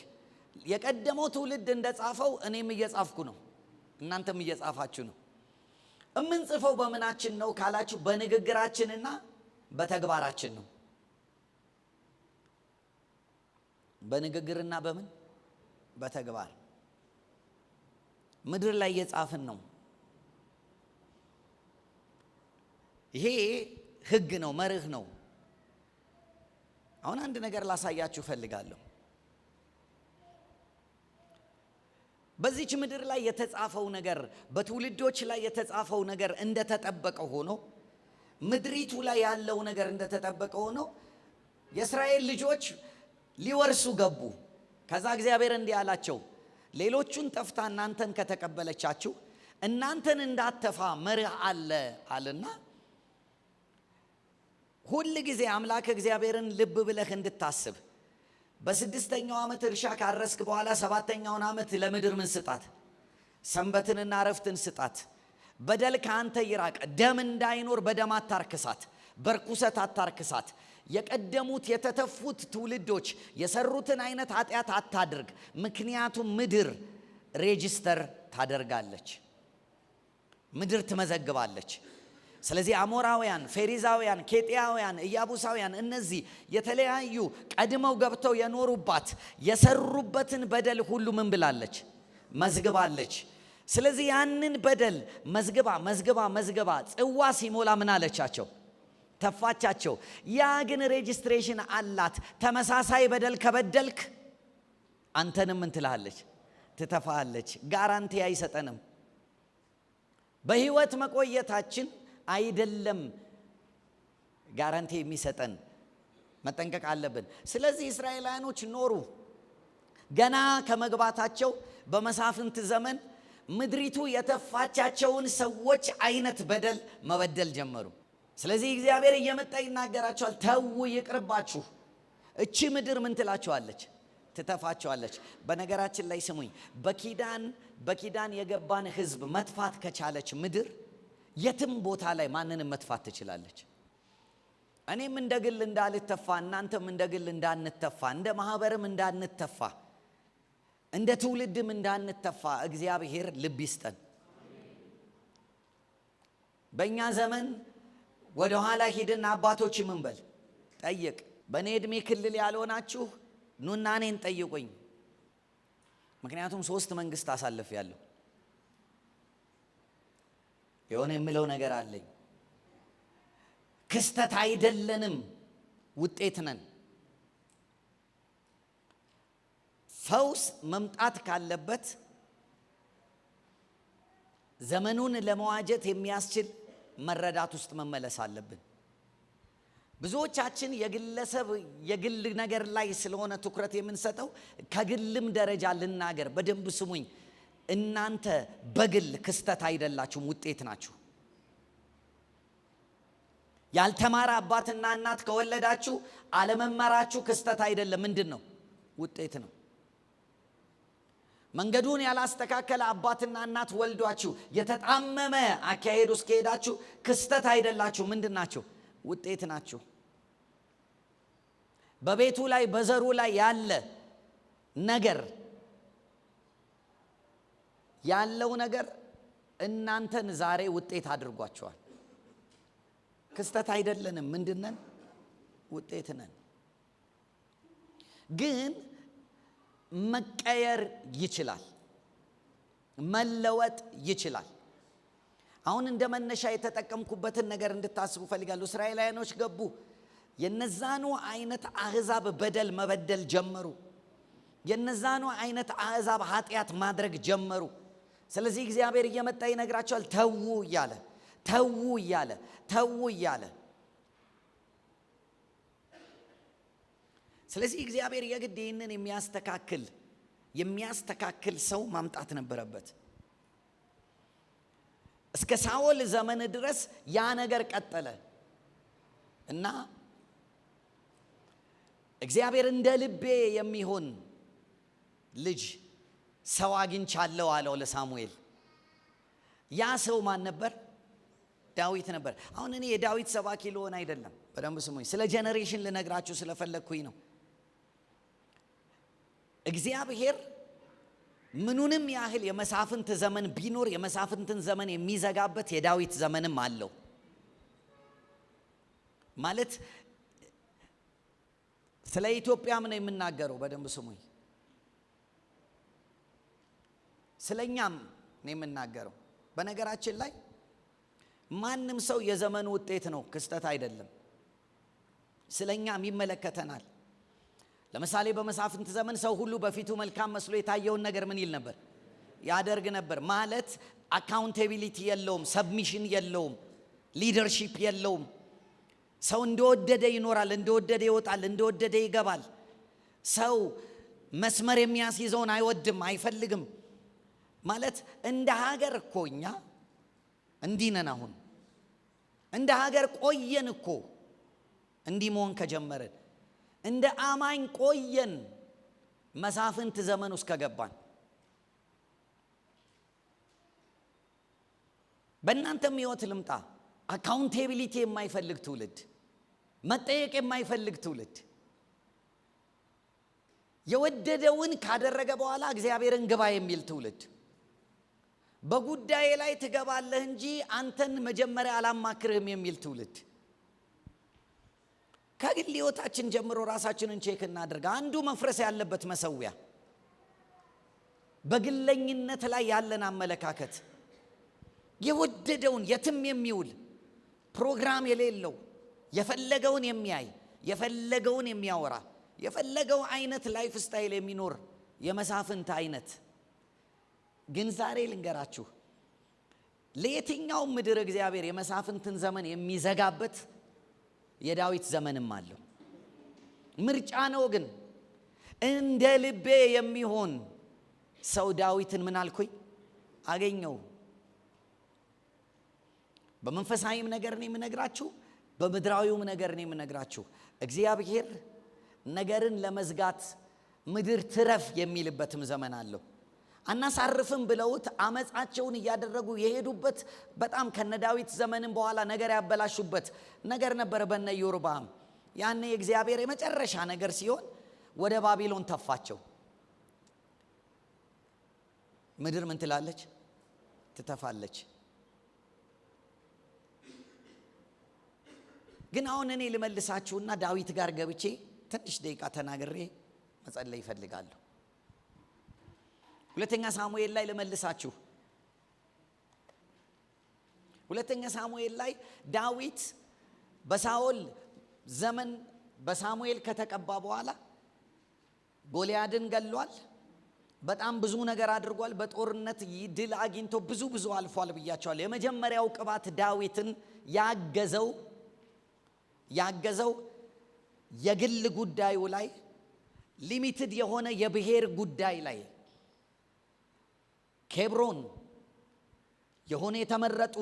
የቀደመው ትውልድ እንደጻፈው እኔም እየጻፍኩ ነው፣ እናንተም እየጻፋችሁ ነው። እምንጽፈው በምናችን ነው ካላችሁ በንግግራችንና በተግባራችን ነው። በንግግርና በምን? በተግባር። ምድር ላይ እየጻፍን ነው። ይሄ ህግ ነው፣ መርህ ነው። አሁን አንድ ነገር ላሳያችሁ ፈልጋለሁ። በዚች ምድር ላይ የተጻፈው ነገር፣ በትውልዶች ላይ የተጻፈው ነገር እንደተጠበቀ ሆኖ ምድሪቱ ላይ ያለው ነገር እንደተጠበቀ ሆኖ የእስራኤል ልጆች ሊወርሱ ገቡ። ከዛ እግዚአብሔር እንዲህ አላቸው፣ ሌሎቹን ጠፍታ እናንተን ከተቀበለቻችሁ እናንተን እንዳትተፋ መርህ አለና ሁል ጊዜ አምላክ እግዚአብሔርን ልብ ብለህ እንድታስብ በ6ኛው ዓመት እርሻ ካረስክ በኋላ 7ኛውን ዓመት ለምድር ምን ስጣት? ሰንበትንና ዕረፍትን ስጣት። በደል ከአንተ ይራቅ። ደም እንዳይኖር በደም አታርክሳት፣ በርኩሰት አታርክሳት። የቀደሙት የተተፉት ትውልዶች የሰሩትን አይነት ኃጢአት አታድርግ። ምክንያቱም ምድር ሬጂስተር ታደርጋለች፣ ምድር ትመዘግባለች። ስለዚህ አሞራውያን፣ ፌሪዛውያን፣ ኬጢያውያን፣ ኢያቡሳውያን እነዚህ የተለያዩ ቀድመው ገብተው የኖሩባት የሰሩበትን በደል ሁሉ ምን ብላለች? መዝግባለች። ስለዚህ ያንን በደል መዝግባ ጽዋ ሲሞላ ምን አለቻቸው? ተፋቻቸው። ያ ግን ሬጂስትሬሽን አላት። ተመሳሳይ በደል ከበደልክ አንተንም ምን ትላለች? ትተፋለች። ጋራንቲ አይሰጠንም። በህይወት መቆየታችን አይደለም ጋራንቲ የሚሰጠን። መጠንቀቅ አለብን። ስለዚህ እስራኤላውያኖች ኖሩ። ገና ከመግባታቸው በመሳፍንት ዘመን ምድሪቱ የተፋቻቸውን ሰዎች አይነት በደል መበደል ጀመሩ። ስለዚህ እግዚአብሔር እየመጣ ይናገራቸዋል። ተው ይቅርባችሁ። እቺ ምድር ምን ትላቸዋለች? ትተፋቸዋለች። በነገራችን ላይ ስሙኝ፣ በኪዳን የገባን ሕዝብ መጥፋት ከቻለች ምድር የትም ቦታ ላይ ማንንም መጥፋት ትችላለች። እኔም እንደ ግል እንዳልተፋ፣ እናንተም እንደ ግል እንዳንተፋ፣ እንደ ማህበርም እንዳንተፋ፣ እንደ ትውልድም እንዳንተፋ እግዚአብሔር ልብ ይስጠን። በእኛ ዘመን ወደ ኋላ ሂድና አባቶች ምን በል ጠይቅ። በእኔ ዕድሜ ክልል ያልሆናችሁ ኑና እኔን ጠይቁኝ። ምክንያቱም 3 መንግስት አሳልፌያለሁ። የሆነ የምለው ነገር አለኝ። ክስተት አይደለንም፣ ውጤት ነን። ፈውስ መምጣት ካለበት ዘመኑን ለመዋጀት የሚያስችል መረዳት ውስጥ መመለስ አለብን። ብዙዎቻችን የግል ነገር ላይ ስለሆነ ትኩረት የምንሰጠው፣ ከግልም ደረጃ ልናገር፣ በደንብ ስሙኝ። እናንተ በግል ክስተት አይደላችሁም፣ ውጤት ናችሁ። ያልተማረ አባትና እናት ከወለዳችሁ አለመማራችሁ ክስተት አይደለም። ምንድን ነው? ውጤት ነው። መንገዱን ያላስተካከለ አባትና እናት ወልዷችሁ የተጣመመ አካሄድ ውስጥ ከሄዳችሁ ክስተት አይደላችሁ። ምንድን ናችሁ? ውጤት ናችሁ። በቤቱ ላይ በዘሩ ላይ ያለ ነገር ያለው ነገር እናንተን ዛሬ ውጤት አድርጓቸዋል። ክስተት አይደለንም። ምንድነን? ውጤት ነን። ግን መቀየር ይችላል፣ መለወጥ ይችላል። አሁን እንደ መነሻ የተጠቀምኩበትን ነገር እንድታስቡ ፈልጋለሁ። እስራኤላውያኖች ገቡ። የነዛኑ አይነት አህዛብ በደል መበደል ጀመሩ። የነዛኑ አይነት አህዛብ ኃጢአት ማድረግ ጀመሩ። ስለዚህ እግዚአብሔር እየመጣ ይነግራቸዋል። ተዉ እያለ ተዉ እያለ ተዉ እያለ። ስለዚህ እግዚአብሔር የግድ ይህንን የሚያስተካክል ሰው ማምጣት ነበረበት። እስከ ሳኦል ዘመን ድረስ ያ ነገር ቀጠለ እና እግዚአብሔር እንደ ልቤ የሚሆን ልጅ ሰው አግኝቻለሁ አለው ለሳሙኤል። ያ ሰው ማን ነበር? ዳዊት ነበር። አሁን እኔ የዳዊት ሰባኪ ልሆን አይደለም፣ በደንብ ስሙኝ። ስለ ጄኔሬሽን ልነግራችሁ ስለፈለግኩኝ ነው። እግዚአብሔር ምኑንም ያህል የመሳፍንት ዘመን ቢኖር የመሳፍንትን ዘመን የሚዘጋበት የዳዊት ዘመንም አለው። ማለት ስለ ኢትዮጵያም ነው የምናገረው፣ በደንብ ስሙኝ። ስለኛም ነው የምናገረው። በነገራችን ላይ ማንም ሰው የዘመኑ ውጤት ነው፣ ክስተት አይደለም። ስለኛም ይመለከተናል። ለምሳሌ በመሳፍንት ዘመን ሰው ሁሉ በፊቱ መልካም መስሎ የታየውን ነገር ምን ይል ነበር? ያደርግ ነበር። ማለት አካውንታቢሊቲ የለውም፣ ሰብሚሽን የለውም፣ ሊደርሺፕ የለውም። ሰው እንደወደደ ይኖራል፣ እንደወደደ ይወጣል፣ እንደወደደ ይገባል። ሰው መስመር የሚያስይዘውን አይወድም፣ አይፈልግም። ማለት እንደ ሀገር እኮ እኛ እንዲህ ነን። አሁን እንደ ሀገር ቆየን እኮ እንዲህ መሆን ከጀመረን። እንደ አማኝ ቆየን መሳፍንት ዘመን ውስጥ ከገባን። በእናንተም ሕይወት ልምጣ። አካውንቴቢሊቲ የማይፈልግ ትውልድ፣ መጠየቅ የማይፈልግ ትውልድ፣ የወደደውን ካደረገ በኋላ እግዚአብሔርን ግባ የሚል ትውልድ፣ በጉዳይ ላይ ትገባለህ እንጂ አንተን መጀመሪያ አላማክርህም የሚል ትውልድ። ከግል ሕይወታችን ጀምሮ ራሳችንን ቼክ እናድርግ። አንዱ መፍረስ ያለበት መሰዊያ በግለኝነት ላይ ያለን አመለካከት፣ የወደደውን የትም የሚውል ፕሮግራም የሌለው የፈለገውን የሚያይ የፈለገውን የሚያወራ የፈለገው አይነት ላይፍ ስታይል የሚኖር የመሳፍንት አይነት። ግን ዛሬ ልንገራችሁ፣ ለየትኛው ምድር እግዚአብሔር የመሳፍንትን ዘመን የሚዘጋበት የዳዊት ዘመንም አለው። ምርጫ ነው ግን እንደ ልቤ የሚሆን ሰው ዳዊትን ምን አልኩኝ? አገኘው። በመንፈሳዊም ነገር ነው የምነግራችሁ፣ በምድራዊውም ነገር ነው የምነግራችሁ። እግዚአብሔር ነገርን ለመዝጋት ምድር ትረፍ የሚልበትም ዘመን አለው። አናሳርፍም ብለውት አመፃቸውን እያደረጉ የሄዱበት በጣም ከነ ዳዊት ዘመንም በኋላ ነገር ያበላሹበት ነገር ነበረ በነ ኢዮርብዓም። ያኔ እግዚአብሔር የመጨረሻ ነገር ሲሆን ወደ ባቢሎን ተፋቸው። ምድር ምን ትላለች? ትተፋለች። ግን አሁን እኔ ልመልሳችሁና ዳዊት ጋር ገብቼ ትንሽ ደቂቃ ተናግሬ መጸለይ ይፈልጋለሁ። ሁለተኛ ሳሙኤል ላይ ልመልሳችሁ። ሁለተኛ ሳሙኤል ላይ ዳዊት በሳኦል ዘመን በሳሙኤል ከተቀባ በኋላ ጎልያድን ገሏል። በጣም ብዙ ነገር አድርጓል። በጦርነት ድል አግኝቶ ብዙ አልፏል ብያቸዋል። የመጀመሪያው ቅባት ዳዊትን ያገዘው የግል ጉዳዩ ላይ ሊሚትድ የሆነ የብሔር ጉዳይ ላይ ኬብሮን የሆነ የተመረጡ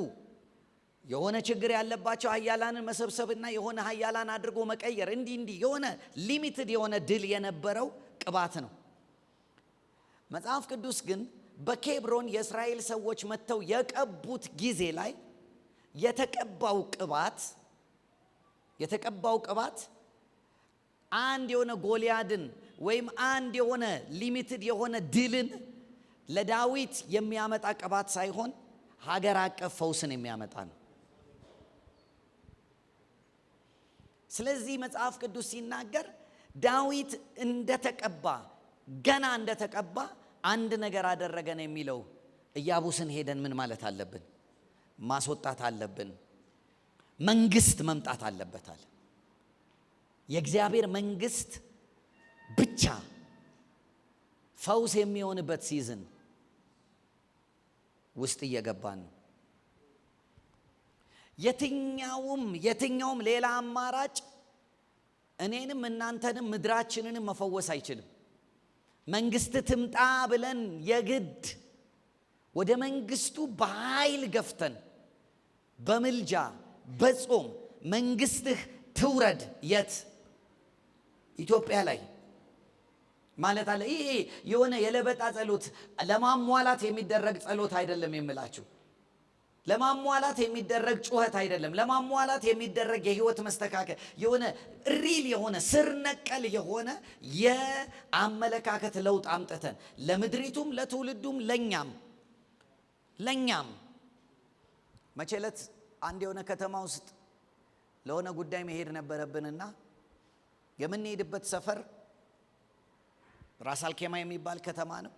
የሆነ ችግር ያለባቸው ኃያላንን መሰብሰብና የሆነ ኃያላን አድርጎ መቀየር እንዲህ የሆነ ሊሚትድ የሆነ ድል የነበረው ቅባት ነው። መጽሐፍ ቅዱስ ግን በኬብሮን የእስራኤል ሰዎች መጥተው የቀቡት ጊዜ ላይ የተቀባው ቅባት አንድ የሆነ ጎልያድን ወይም አንድ የሆነ ሊሚትድ የሆነ ድልን ለዳዊት የሚያመጣ ቅባት ሳይሆን ሀገር አቀፍ ፈውስን የሚያመጣ ነው። ስለዚህ መጽሐፍ ቅዱስ ሲናገር ዳዊት ገና እንደተቀባ አንድ ነገር አደረገ ነው የሚለው። ኢያቡስን ሄደን ምን ማለት አለብን? ማስወጣት አለብን። መንግስት መምጣት አለበታል። የእግዚአብሔር መንግስት ብቻ ፈውስ የሚሆንበት ሲዝን ውስጥ እየገባን ነው። የትኛውም ሌላ አማራጭ እኔንም እናንተንም ምድራችንንም መፈወስ አይችልም። መንግስት ትምጣ ብለን የግድ ወደ መንግስቱ በኃይል ገፍተን በምልጃ በጾም መንግስትህ ትውረድ የት? ኢትዮጵያ ላይ ማለት አለ። ይሄ የሆነ የለበጣ ጸሎት ለማሟላት የሚደረግ ጸሎት አይደለም የምላችሁ። ለማሟላት የሚደረግ ጩኸት አይደለም። ለማሟላት የሚደረግ የህይወት መስተካከል የሆነ ሪል የሆነ ስር ነቀል የሆነ የአመለካከት ለውጥ አምጥተን ለምድሪቱም ለትውልዱም ለኛም መቼ ዕለት አንድ የሆነ ከተማ ውስጥ ለሆነ ጉዳይ መሄድ ነበረብንና የምንሄድበት ሰፈር ራስ አልኬማ የሚባል ከተማ ነው።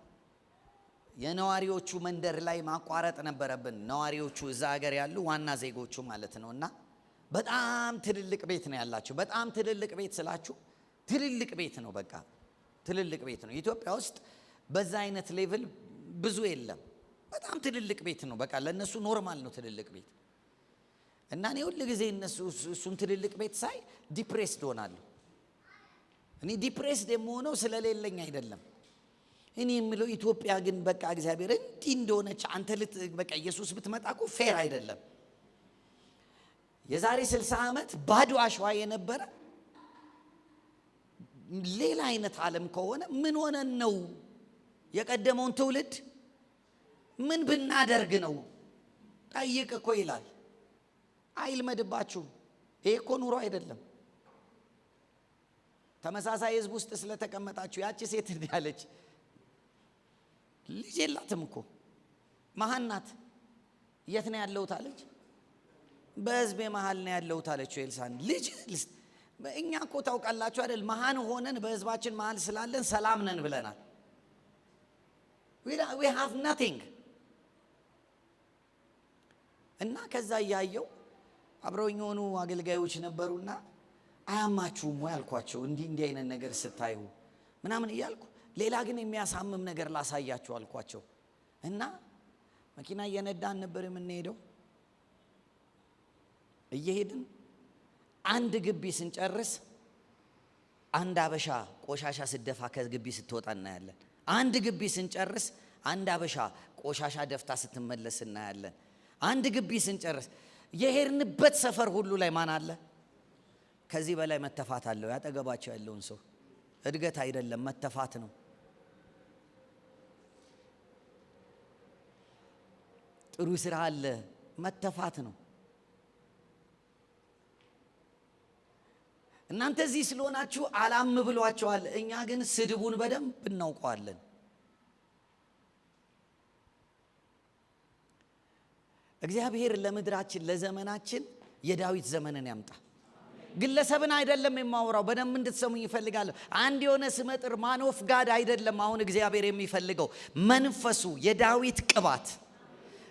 የነዋሪዎቹ መንደር ላይ ማቋረጥ ነበረብን። ነዋሪዎቹ እዛ ሀገር ያሉ ዋና ዜጎቹ ማለት ነው። እና በጣም ትልልቅ ቤት ነው ያላቸው። በጣም ትልልቅ ቤት ስላችሁ ትልልቅ ቤት ነው፣ በቃ ትልልቅ ቤት ነው። ኢትዮጵያ ውስጥ በዛ አይነት ሌቭል ብዙ የለም። በጣም ትልልቅ ቤት ነው፣ በቃ ለነሱ ኖርማል ነው ትልልቅ ቤት። እና እኔ ሁል ጊዜ እሱን ትልልቅ ቤት ሳይ ዲፕሬስድ ሆናለሁ። እኔ ዲፕሬስድ የምሆነው ስለሌለኝ አይደለም። እኔ የምለው ኢትዮጵያ ግን በቃ እግዚአብሔር እንዲህ እንደሆነች አንተ በቃ ኢየሱስ ብትመጣ እኮ ፌር አይደለም። የዛሬ 60 ዓመት ባዶ አሸዋ የነበረ ሌላ አይነት ዓለም ከሆነ ምን ሆነን ነው? የቀደመውን ትውልድ ምን ብናደርግ ነው? ጠይቅ እኮ ይላል። አይልመድባችሁ። ይሄ እኮ ኑሮ አይደለም። ተመሳሳይ ህዝብ ውስጥ ስለተቀመጣችሁ ያቺ ሴት እንዲህ አለች። ልጅ የላትም እኮ መሃን ናት። የት ነው ያለሁት አለች። በህዝቤ መሃል ነው ያለሁት አለችው ኤልሳን። ልጅ እኛ እኮ ታውቃላችሁ አይደል መሃን ሆነን በህዝባችን መሃል ስላለን ሰላም ነን ብለናል። we have nothing። እና ከዛ እያየው አብረውኝ የሆኑ አገልጋዮች ነበሩና አያማችሁም ወይ አልኳቸው። እንዲህ አይነት ነገር ስታዩ ምናምን እያልኩ ሌላ ግን የሚያሳምም ነገር ላሳያችሁ አልኳቸው። እና መኪና እየነዳን ነበር የምንሄደው። እየሄድን አንድ ግቢ ስንጨርስ አንድ አበሻ ቆሻሻ ስደፋ ከግቢ ስትወጣ እናያለን። አንድ ግቢ ስንጨርስ አንድ አበሻ ቆሻሻ ደፍታ ስትመለስ እናያለን። አንድ ግቢ ስንጨርስ የሄድንበት ሰፈር ሁሉ ላይ ማን አለ? ከዚህ በላይ መተፋት አለው። ያጠገባቸው ያለውን ሰው እድገት አይደለም መተፋት ነው። ጥሩ ስራ አለ፣ መተፋት ነው። እናንተ እዚህ ስለሆናችሁ አላም ብሏቸዋል። እኛ ግን ስድቡን በደንብ እናውቀዋለን። እግዚአብሔር ለምድራችን ለዘመናችን የዳዊት ዘመንን ያምጣ። ግለሰብን አይደለም የማወራው፣ በደንብ እንድትሰሙኝ ይፈልጋለሁ። አንድ የሆነ ስመጥር ማን ኦፍ ጋድ አይደለም። አሁን እግዚአብሔር የሚፈልገው መንፈሱ የዳዊት ቅባት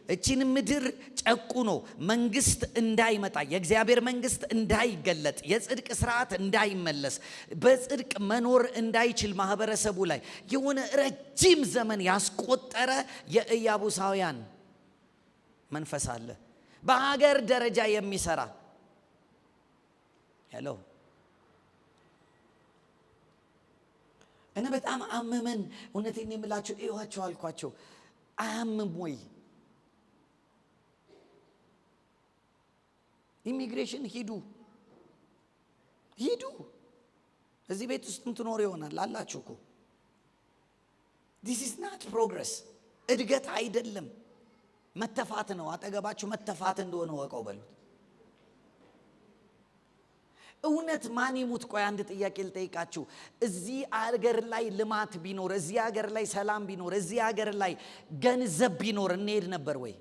እቺን ምድር ጨቁኖ መንግስት እንዳይመጣ፣ የእግዚአብሔር መንግስት እንዳይገለጥ፣ የጽድቅ ስርዓት እንዳይመለስ፣ በጽድቅ መኖር እንዳይችል ማህበረሰቡ ላይ የሆነ ረጅም ዘመን ያስቆጠረ የኢያቡሳውያን መንፈስ አለ በሀገር ደረጃ የሚሰራ። ሄሎ እኔ በጣም አመመን። እውነቴን የምላችሁ እዩዋቸው አልኳቸው። አያምም ወይ? ኢሚግሬሽን ሂዱ። እዚህ ቤት ውስጥም ትኖር ይሆናል አላችሁ እኮ። this is not progress። እድገት አይደለም፣ መተፋት ነው። አጠገባችሁ መተፋት እንደሆነ ወቀው በሉት። እውነት ማን ይሙት? ቆይ አንድ ጥያቄ ልጠይቃችሁ። እዚህ አገር ላይ ልማት ቢኖር፣ እዚህ አገር ላይ ሰላም ቢኖር፣ እዚህ አገር ላይ ገንዘብ ቢኖር እንሄድ ነበር ወይ?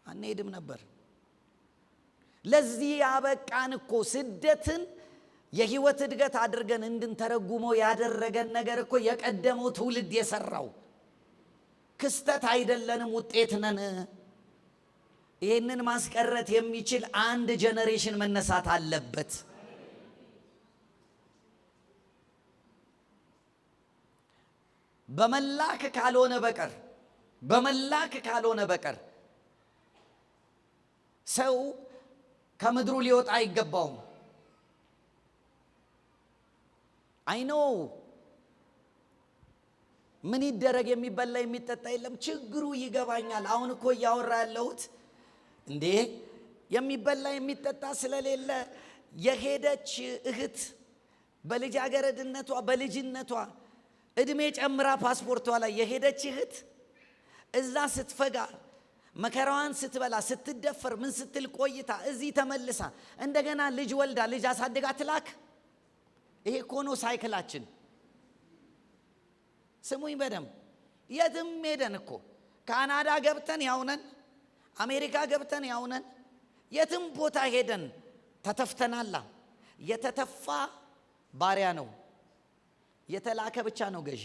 አንሄድም ነበር። ለዚህ ያበቃን እኮ ስደትን የህይወት እድገት አድርገን እንድንተረጉመው ያደረገን ነገር እኮ የቀደመው ትውልድ የሰራው ክስተት አይደለንም፣ ውጤት ነን። ይህንን ማስቀረት የሚችል አንድ ጄኔሬሽን መነሳት አለበት። በመላክ ካልሆነ በቀር ሰው ከምድሩ ሊወጣ አይገባውም። አይኖ ምን ይደረግ የሚበላ የሚጠጣ የለም። ችግሩ ይገባኛል። አሁን እኮ እያወራ ያለሁት እንዴ የሚበላ የሚጠጣ ስለሌለ የሄደች እህት በልጃገረድነቷ በልጅነቷ እድሜ ጨምራ ፓስፖርቷ ላይ የሄደች እህት እዛ ስትፈጋ መከራዋን ስትበላ ስትደፈር ምን ስትል ቆይታ እዚህ ተመልሳ እንደገና ልጅ ወልዳ ልጅ አሳድጋ ትላክ። ይሄ እኮ ነው ሳይክላችን። ስሙኝ በደም የትም ሄደን እኮ ካናዳ ገብተን ያውነን፣ አሜሪካ ገብተን ያውነን፣ የትም ቦታ ሄደን ተተፍተናላ። የተተፋ ባሪያ ነው፣ የተላከ ብቻ ነው ገዢ።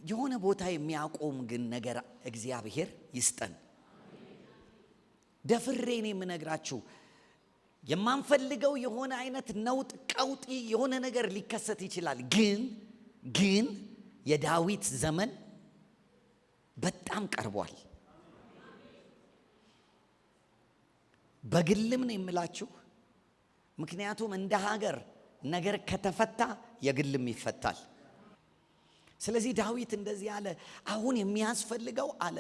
የሆነ ቦታ የሚያቆም ግን ነገር እግዚአብሔር ይስጠን። ደፍሬን የምነግራችሁ የማንፈልገው የሆነ አይነት ነውጥ ቀውጢ የሆነ ነገር ሊከሰት ይችላል። ግን የዳዊት ዘመን በጣም ቀርቧል። በግልም ነው የምላችሁ። ምክንያቱም እንደ ሀገር ነገር ከተፈታ የግልም ይፈታል። ስለዚህ ዳዊት እንደዚህ አለ። አሁን የሚያስፈልገው አለ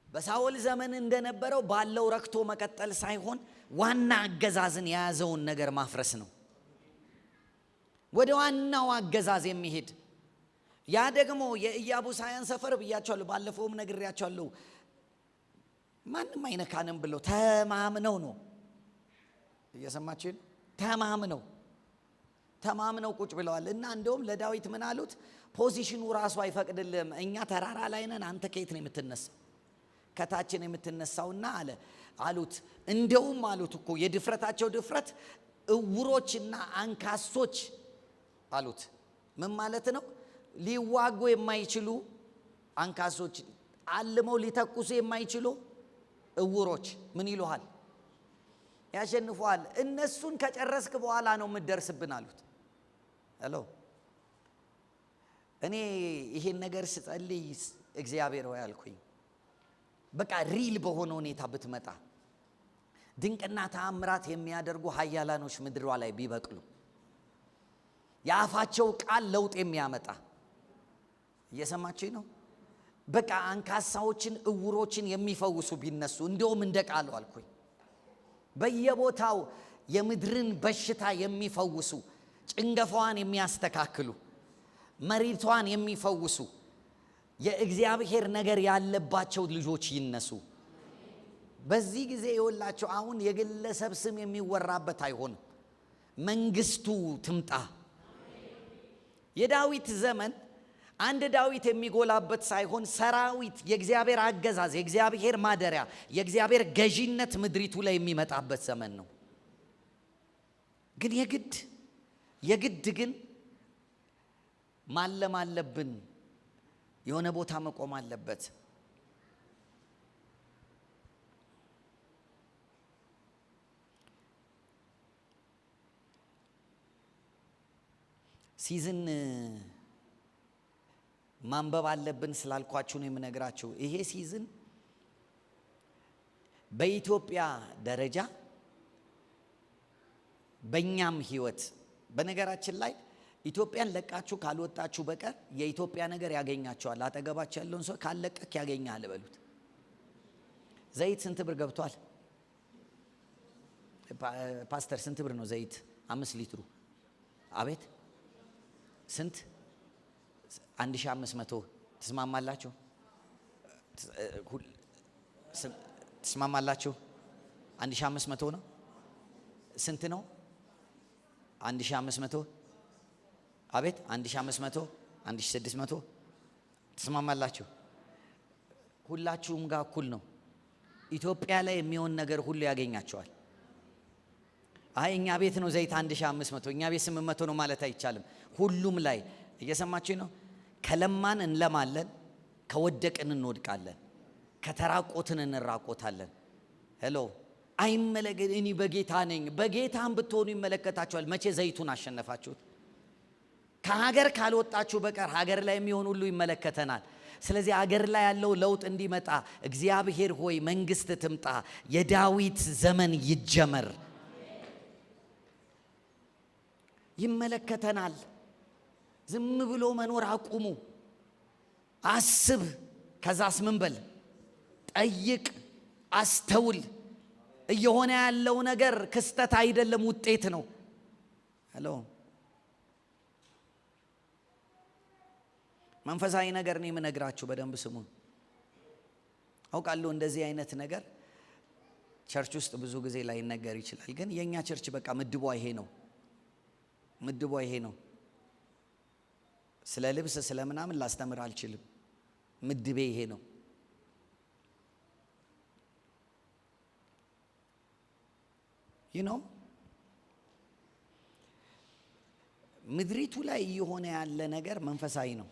በሳኦል ዘመን እንደነበረው ባለው ረክቶ መቀጠል ሳይሆን ዋና አገዛዝን የያዘውን ነገር ማፍረስ ነው። ወደ ዋናው አገዛዝ የሚሄድ ያ ደግሞ የኢያቡሳውያን ሰፈር ብያቸዋለሁ፣ ባለፈውም ነግሬያቸዋለሁ። ማንም አይነካንም ብለው ተማምነው ነው። እየሰማችሁ ተማምነው ቁጭ ብለዋል። እና እንደውም ለዳዊት ምን አሉት? ፖዚሽኑ ራሱ አይፈቅድልም። እኛ ተራራ ላይ ነን፣ አንተ ከየት ነው የምትነሳው? ከታችን የምትነሳውና አሉት። እንደውም አሉት እኮ የድፍረታቸው ድፍረት እውሮችና አንካሶች አሉት። ምን ማለት ነው? ሊዋጉ የማይችሉ አንካሶች፣ አልመው ሊተኩሱ የማይችሉ እውሮች ምን ይሉሃል? ያሸንፉሃል። እነሱን ከጨረስክ በኋላ ነው የምትደርስብን አሉት። ሄሎ እኔ ይሄን ነገር ስጸልይ እግዚአብሔር ሆይ አልኩኝ፣ በቃ ሪል በሆነ ሁኔታ ብትመጣ ድንቅና ተአምራት የሚያደርጉ ኃያላኖች ምድሯ ላይ ቢበቅሉ የአፋቸው ቃል ለውጥ የሚያመጣ እየሰማችኝ ነው። በቃ አንካሳዎችን እውሮችን የሚፈውሱ ቢነሱ እንደውም እንደ ቃሉ አልኩኝ። በየቦታው የምድርን በሽታ የሚፈውሱ ጭንገፋዋን የሚያስተካክሉ መሪቷን የሚፈውሱ የእግዚአብሔር ነገር ያለባቸው ልጆች ይነሱ። በዚህ ጊዜ ይወላቸው አሁን የግለሰብ ስም የሚወራበት አይሆንም። መንግስቱ ትምጣ። የዳዊት ዘመን አንድ ዳዊት የሚጎላበት ሳይሆን ሰራዊት፣ የእግዚአብሔር አገዛዝ፣ የእግዚአብሔር ማደሪያ፣ የእግዚአብሔር ገዢነት ምድሪቱ ላይ የሚመጣበት ዘመን ነው። ግን የግድ ግን ማለም አለብን። የሆነ ቦታ መቆም አለበት። ሲዝን ማንበብ አለብን ስላልኳችሁ ነው የምነግራችሁ። ይሄ ሲዝን በኢትዮጵያ ደረጃ በእኛም ህይወት፣ በነገራችን ላይ ኢትዮጵያን ለቃችሁ ካልወጣችሁ በቀር የኢትዮጵያ ነገር ያገኛቸዋል። አጠገባችሁ ያለውን ሰው ካልለቀክ ያገኛል በሉት። ዘይት ስንት ብር ገብቷል? ፓስተር ስንት ብር ነው ዘይት? 5 ሊትሩ አቤት ስንት? 1500 ትስማማላችሁ? ትስማማላችሁ? 1500 ነው። ስንት ነው? 1500 አቤት 1500 1600 ትስማማላችሁ? ሁላችሁም ጋር እኩል ነው። ኢትዮጵያ ላይ የሚሆን ነገር ሁሉ ያገኛቸዋል። አይ እኛ ቤት ነው ዘይት 1500 እኛ ቤት 800 ነው ማለት አይቻልም። ሁሉም ላይ እየሰማችሁ ነው። ከለማን እንለማለን፣ ከወደቅን እንወድቃለን፣ ከተራቆትን እንራቆታለን። ሄሎ አይመለከት እኔ በጌታ ነኝ። በጌታም ብትሆኑ ይመለከታችኋል። መቼ ዘይቱን አሸነፋችሁት? ከሀገር ካልወጣችሁ በቀር ሀገር ላይ የሚሆን ሁሉ ይመለከተናል። ስለዚህ ሀገር ላይ ያለው ለውጥ እንዲመጣ እግዚአብሔር ሆይ መንግስት ትምጣ፣ የዳዊት ዘመን ይጀመር። ይመለከተናል። ዝም ብሎ መኖር አቁሙ። አስብ፣ ከዛስ ምን በል? ጠይቅ፣ አስተውል። እየሆነ ያለው ነገር ክስተት አይደለም፣ ውጤት ነው። ሄሎ መንፈሳዊ ነገር ነው የምነግራችሁ። በደንብ ስሙ። አውቃለሁ እንደዚህ አይነት ነገር ቸርች ውስጥ ብዙ ጊዜ ላይ ነገር ይችላል። ግን የኛ ቸርች በቃ ምድቧ ይሄ ነው። ምድቧ ይሄ ነው። ስለ ልብስ ስለ ምናምን ላስተምር አልችልም። ምድቤ ይሄ ነው። ምድሪቱ ላይ እየሆነ ያለ ነገር መንፈሳዊ ነው።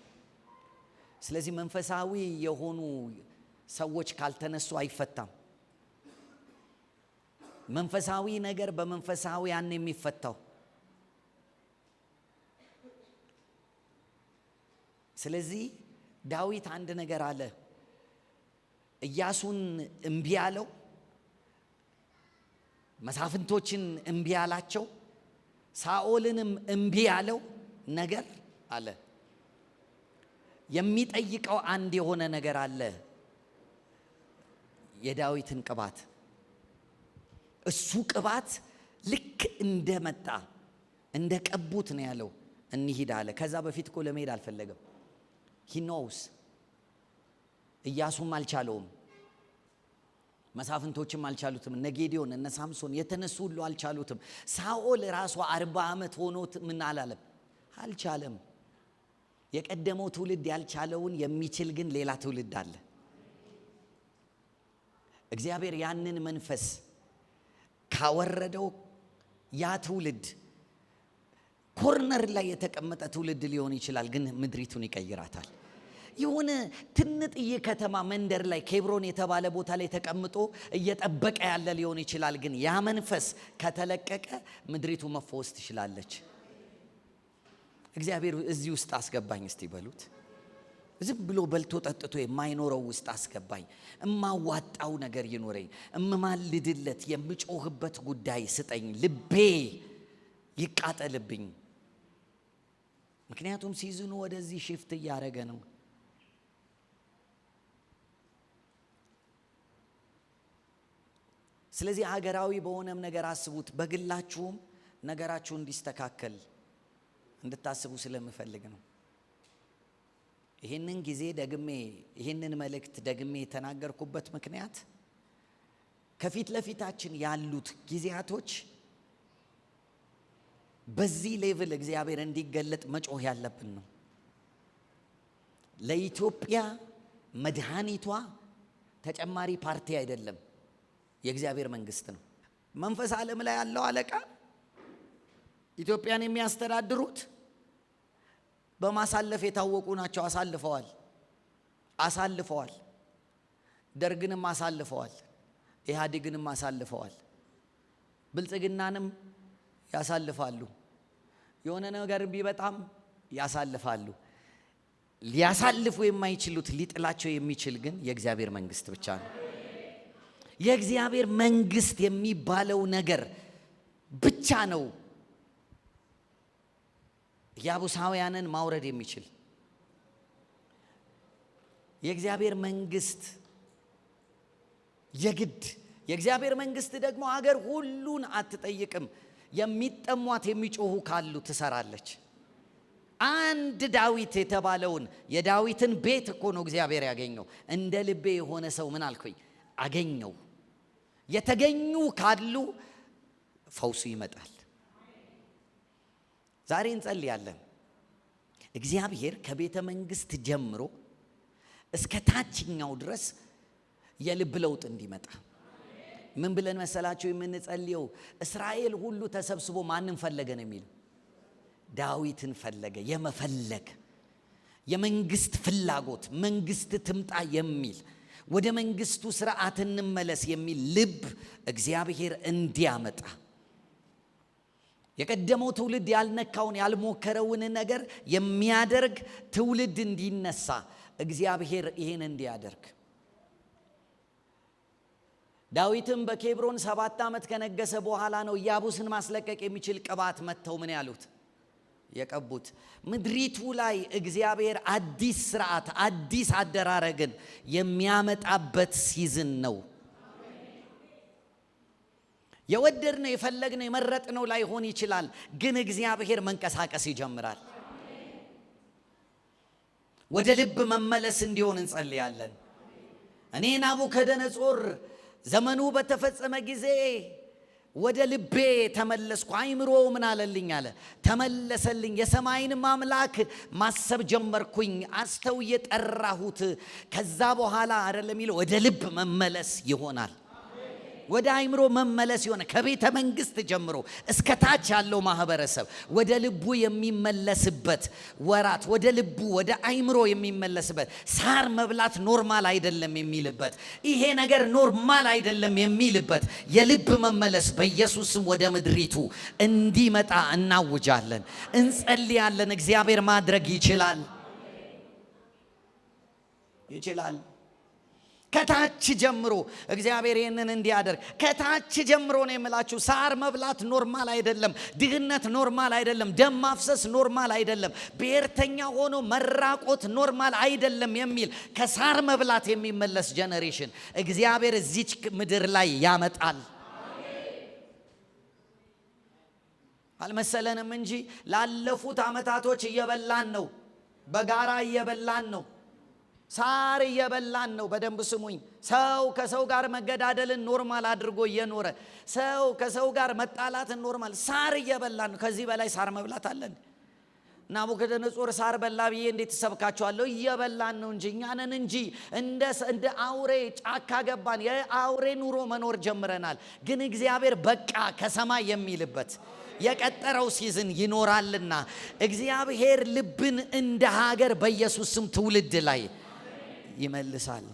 ስለዚህ መንፈሳዊ የሆኑ ሰዎች ካልተነሱ አይፈታም። መንፈሳዊ ነገር በመንፈሳዊ ያን የሚፈታው። ስለዚህ ዳዊት አንድ ነገር አለ። ኢያሱን እምቢ ያለው፣ መሳፍንቶችን እምቢ ያላቸው፣ ሳኦልንም እምቢ ያለው ነገር አለ። የሚጠይቀው አንድ የሆነ ነገር አለ። የዳዊትን ቅባት። እሱ ቅባት ልክ እንደመጣ እንደ ቀቡት ነው ያለው እንሂድ አለ። ከዛ በፊት እኮ ለመሄድ አልፈለገም። he knows ኢያሱም አልቻለውም፣ መሳፍንቶችም አልቻሉትም። እነ ጌዲዮን እነ ሳምሶን የተነሱ ሁሉ አልቻሉትም። ሳኦል ራሱ 40 ዓመት ሆኖት ምን አላለም? አልቻለም። የቀደመው ትውልድ ያልቻለውን የሚችል ግን ሌላ ትውልድ አለ። እግዚአብሔር ያንን መንፈስ ካወረደው ያ ትውልድ ኮርነር ላይ የተቀመጠ ትውልድ ሊሆን ይችላል፣ ግን ምድሪቱን ይቀይራታል። የሆነ ትንጥዬ ከተማ መንደር ላይ ኬብሮን የተባለ ቦታ ላይ ተቀምጦ እየጠበቀ ያለ ሊሆን ይችላል፣ ግን ያ መንፈስ ከተለቀቀ ምድሪቱ መፈወስ ትችላለች። እግዚአብሔር እዚህ ውስጥ አስገባኝ እስቲ በሉት። ዝም ብሎ በልቶ ጠጥቶ የማይኖረው ውስጥ አስገባኝ። እማዋጣው ነገር ይኖረኝ፣ እምማልድለት የምጮህበት ጉዳይ ስጠኝ፣ ልቤ ይቃጠልብኝ። ምክንያቱም ሲዝኑ ወደዚህ ሽፍት እያደረገ ነው። ስለዚህ ሀገራዊ በሆነም ነገር አስቡት፣ በግላችሁም ነገራችሁ እንዲስተካከል እንድታስቡ ስለምፈልግ ነው። ይህንን ጊዜ ደግሜ ይህንን መልእክት ደግሜ የተናገርኩበት ምክንያት ከፊት ለፊታችን ያሉት ጊዜያቶች በዚህ ሌቭል እግዚአብሔር እንዲገለጥ መጮህ ያለብን ነው። ለኢትዮጵያ መድኃኒቷ ተጨማሪ ፓርቲ አይደለም፣ የእግዚአብሔር መንግስት ነው። መንፈስ ዓለም ላይ ያለው አለቃ ኢትዮጵያን የሚያስተዳድሩት በማሳለፍ የታወቁ ናቸው። አሳልፈዋል። ደርግንም አሳልፈዋል፣ ኢህአዴግንም አሳልፈዋል፣ ብልጽግናንም ያሳልፋሉ። የሆነ ነገር ቢበጣም ያሳልፋሉ። ሊያሳልፉ የማይችሉት ሊጥላቸው የሚችል ግን የእግዚአብሔር መንግስት ብቻ ነው። የእግዚአብሔር መንግስት የሚባለው ነገር ብቻ ነው ያቡሳውያንን ማውረድ የሚችል። የእግዚአብሔር መንግስት የግድ የእግዚአብሔር መንግስት ደግሞ ሀገር ሁሉን አትጠይቅም። የሚጠሟት የሚጮሁ ካሉ ትሰራለች። አንድ ዳዊት የተባለውን የዳዊትን ቤት እኮ ነው እግዚአብሔር ያገኘው። እንደ ልቤ የሆነ ሰው ምን አልኩኝ? አገኘው። የተገኙ ካሉ ፈውሱ ይመጣል። ዛሬ እንጸልያለን። እግዚአብሔር ከቤተ መንግስት ጀምሮ እስከ ታችኛው ድረስ የልብ ለውጥ እንዲመጣ ምን ብለን መሰላችሁ የምንጸልየው? እስራኤል ሁሉ ተሰብስቦ ማንን ፈለገ ነው የሚለው? ዳዊትን ፈለገ። የመፈለግ የመንግስት ፍላጎት፣ መንግስት ትምጣ የሚል ወደ መንግስቱ ስርዓት እንመለስ የሚል ልብ እግዚአብሔር እንዲያመጣ የቀደመው ትውልድ ያልነካውን ያልሞከረውን ነገር የሚያደርግ ትውልድ እንዲነሳ እግዚአብሔር ይሄን እንዲያደርግ። ዳዊትም በኬብሮን 7 ዓመት ከነገሰ በኋላ ነው ኢያቡስን ማስለቀቅ የሚችል ቅባት መተው ምን ያሉት የቀቡት። ምድሪቱ ላይ እግዚአብሔር አዲስ ስርዓት አዲስ አደራረግን የሚያመጣበት ሲዝን ነው። የወደድነው የፈለግነው የመረጥነው ላይሆን ይችላል፣ ግን እግዚአብሔር መንቀሳቀስ ይጀምራል። ወደ ልብ መመለስ እንዲሆን እንጸልያለን። እኔ ናቡከደነጾር ዘመኑ በተፈጸመ ጊዜ ወደ ልቤ ተመለስኩ፣ አይምሮ ምን አለልኝ አለ ተመለሰልኝ። የሰማይንም አምላክ ማሰብ ጀመርኩኝ፣ አስተውዬ ጠራሁት። ከዛ በኋላ አይደለም የሚለው ወደ ልብ መመለስ ይሆናል። ወደ አይምሮ መመለስ ይሆነ። ከቤተ መንግስት ጀምሮ እስከ ታች ያለው ማህበረሰብ ወደ ልቡ የሚመለስበት ወራት፣ ወደ ልቡ ወደ አይምሮ የሚመለስበት፣ ሳር መብላት ኖርማል አይደለም የሚልበት፣ ይሄ ነገር ኖርማል አይደለም የሚልበት የልብ መመለስ በኢየሱስም ወደ ምድሪቱ እንዲመጣ እናውጃለን፣ እንጸልያለን። እግዚአብሔር ማድረግ ይችላል። ከታች ጀምሮ እግዚአብሔር ይህንን እንዲያደርግ ከታች ጀምሮ ነው የምላችሁ። ሳር መብላት ኖርማል አይደለም፣ ድህነት ኖርማል አይደለም፣ ደም ማፍሰስ ኖርማል አይደለም፣ ብሔርተኛ ሆኖ መራቆት ኖርማል አይደለም የሚል ከሳር መብላት የሚመለስ ጄኔሬሽን እግዚአብሔር እዚች ምድር ላይ ያመጣል። አልመሰለንም እንጂ ላለፉት ዓመታቶች እየበላን ነው፣ በጋራ እየበላን ነው፣ ሳር እየበላን ነው። በደንብ ስሙኝ። ሰው ከሰው ጋር መገዳደልን ኖርማል አድርጎ እየኖረ ሰው ከሰው ጋር መጣላትን ኖርማል፣ ሳር እየበላን ነው። ከዚህ በላይ ሳር መብላት አለን? ናቡከደነጾር ሳር በላ ብዬ እንዴት ተሰብካቸዋለሁ? እየበላን ነው እንጂ እኛ ነን እንጂ እንደ አውሬ ጫካ ገባን። የአውሬ ኑሮ መኖር ጀምረናል። ግን እግዚአብሔር በቃ ከሰማይ የሚልበት የቀጠረው ሲዝን ይኖራልና እግዚአብሔር ልብን እንደ ሀገር በኢየሱስ ስም ትውልድ ላይ ይመልሳል።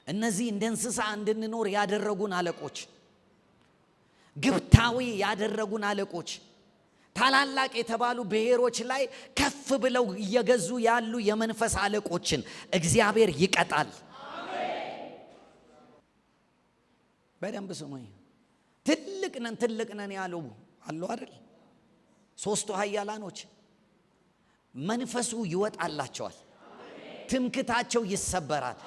እነዚህ እንደ እንስሳ እንድንኖር ያደረጉን አለቆች፣ ግብታዊ ያደረጉን አለቆች፣ ታላላቅ የተባሉ ብሔሮች ላይ ከፍ ብለው እየገዙ ያሉ የመንፈስ አለቆችን እግዚአብሔር ይቀጣል። በደንብ ስሙኝ። ትልቅ ነን ያሉ አሉ አይደል? ሶስቱ ኃያላኖች መንፈሱ ይወጣላቸዋል፣ ትምክታቸው ይሰበራል።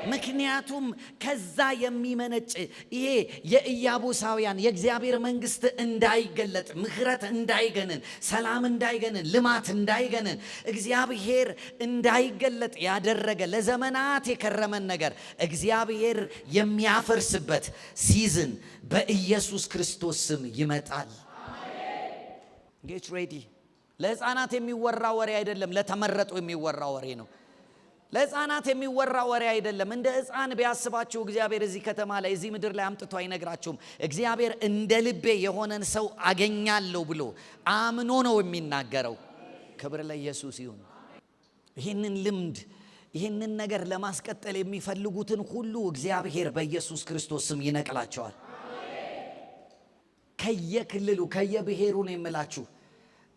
ምክንያቱም ከዛ የሚመነጭ ይሄ የኢያቡሳውያን የእግዚአብሔር መንግስት እንዳይገለጥ፣ ምሕረት እንዳይገነን፣ ሰላም እንዳይገነን፣ ልማት እንዳይገነን፣ እግዚአብሔር እንዳይገለጥ ያደረገ ለዘመናት የከረመን ነገር እግዚአብሔር የሚያፈርስበት ሲዝን በኢየሱስ ክርስቶስ ስም ይመጣል። ጌት ሬዲ። ለሕፃናት የሚወራ ወሬ አይደለም፣ ለተመረጡ የሚወራ ወሬ ነው። ለሕፃናት የሚወራ ወሬ አይደለም። እንደ ሕፃን ቢያስባችሁ እግዚአብሔር እዚህ ከተማ ላይ እዚህ ምድር ላይ አምጥቶ አይነግራችሁም። እግዚአብሔር እንደ ልቤ የሆነን ሰው አገኛለሁ ብሎ አምኖ ነው የሚናገረው። ክብር ለኢየሱስ ይሁን። ይህንን ልምድ ይህንን ነገር ለማስቀጠል የሚፈልጉትን ሁሉ እግዚአብሔር በኢየሱስ ክርስቶስ ስም ይነቅላቸዋል። ከየክልሉ ከየብሔሩ ነው የምላችሁ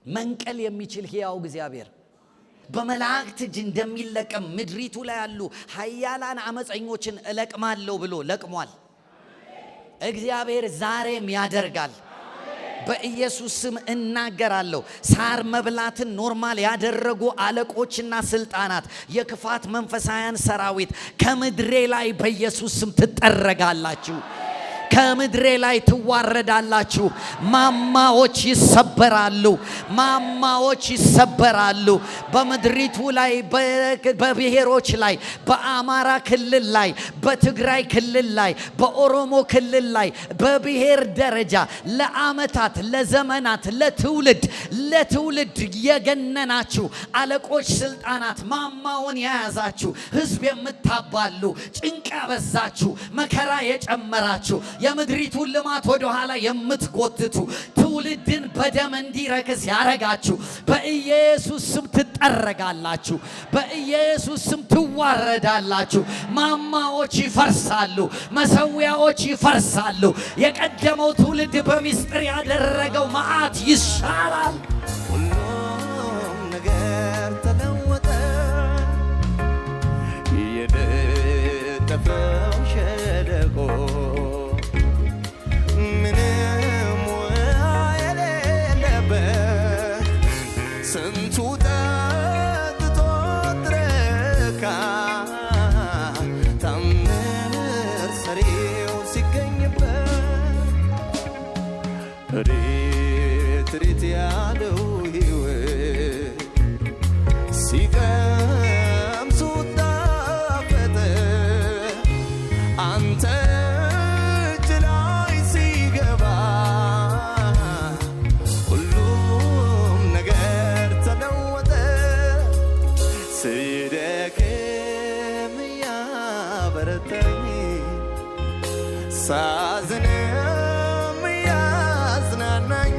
መንቀል የሚችል ሕያው እግዚአብሔር በመላእክት እጅ እንደሚለቀም ምድሪቱ ላይ ያሉ ኃያላን አመፀኞችን እለቅማለሁ ብሎ ለቅሟል። እግዚአብሔር ዛሬም ያደርጋል። በኢየሱስ ስም እናገራለሁ። ሳር መብላትን ኖርማል ያደረጉ አለቆችና ስልጣናት፣ የክፋት መንፈሳውያን ሰራዊት ከምድሬ ላይ በኢየሱስ ስም ትጠረጋላችሁ። ከምድሬ ላይ ትዋረዳላችሁ። ማማዎች ይሰበራሉ። ማማዎች ይሰበራሉ። በምድሪቱ ላይ በብሔሮች ላይ በአማራ ክልል ላይ በትግራይ ክልል ላይ በኦሮሞ ክልል ላይ በብሔር ደረጃ ለዓመታት ለዘመናት ለትውልድ የገነናችሁ አለቆች ስልጣናት ማማውን የያዛችሁ ሕዝብ የምታባሉ ጭንቅ ያበዛችሁ መከራ የጨመራችሁ የምድሪቱን ልማት ወደ ኋላ የምትጎትቱ ትውልድን በደም እንዲረክስ ያረጋችሁ በኢየሱስ ስም ትጠረጋላችሁ። በኢየሱስ ስም ትዋረዳላችሁ። ማማዎች ይፈርሳሉ። መሰዊያዎች ይፈርሳሉ። የቀደመው ትውልድ በሚስጥር ያደረገው መዓት ይሻላል። ሁሉም ነገር ተለወጠ። የነጠፈው ሸለቆ ስንቱ ጠጥቶ ረካ፣ ታምር ሰሪው ሲገኝበት ሬት ያለው ሕይወት ሲቀምሱት ጣፈጠ። አንተ እጅ ላይ ሲገባ ስደክም ያበረታኝ፣ ሳዝንም ያዝናናኝ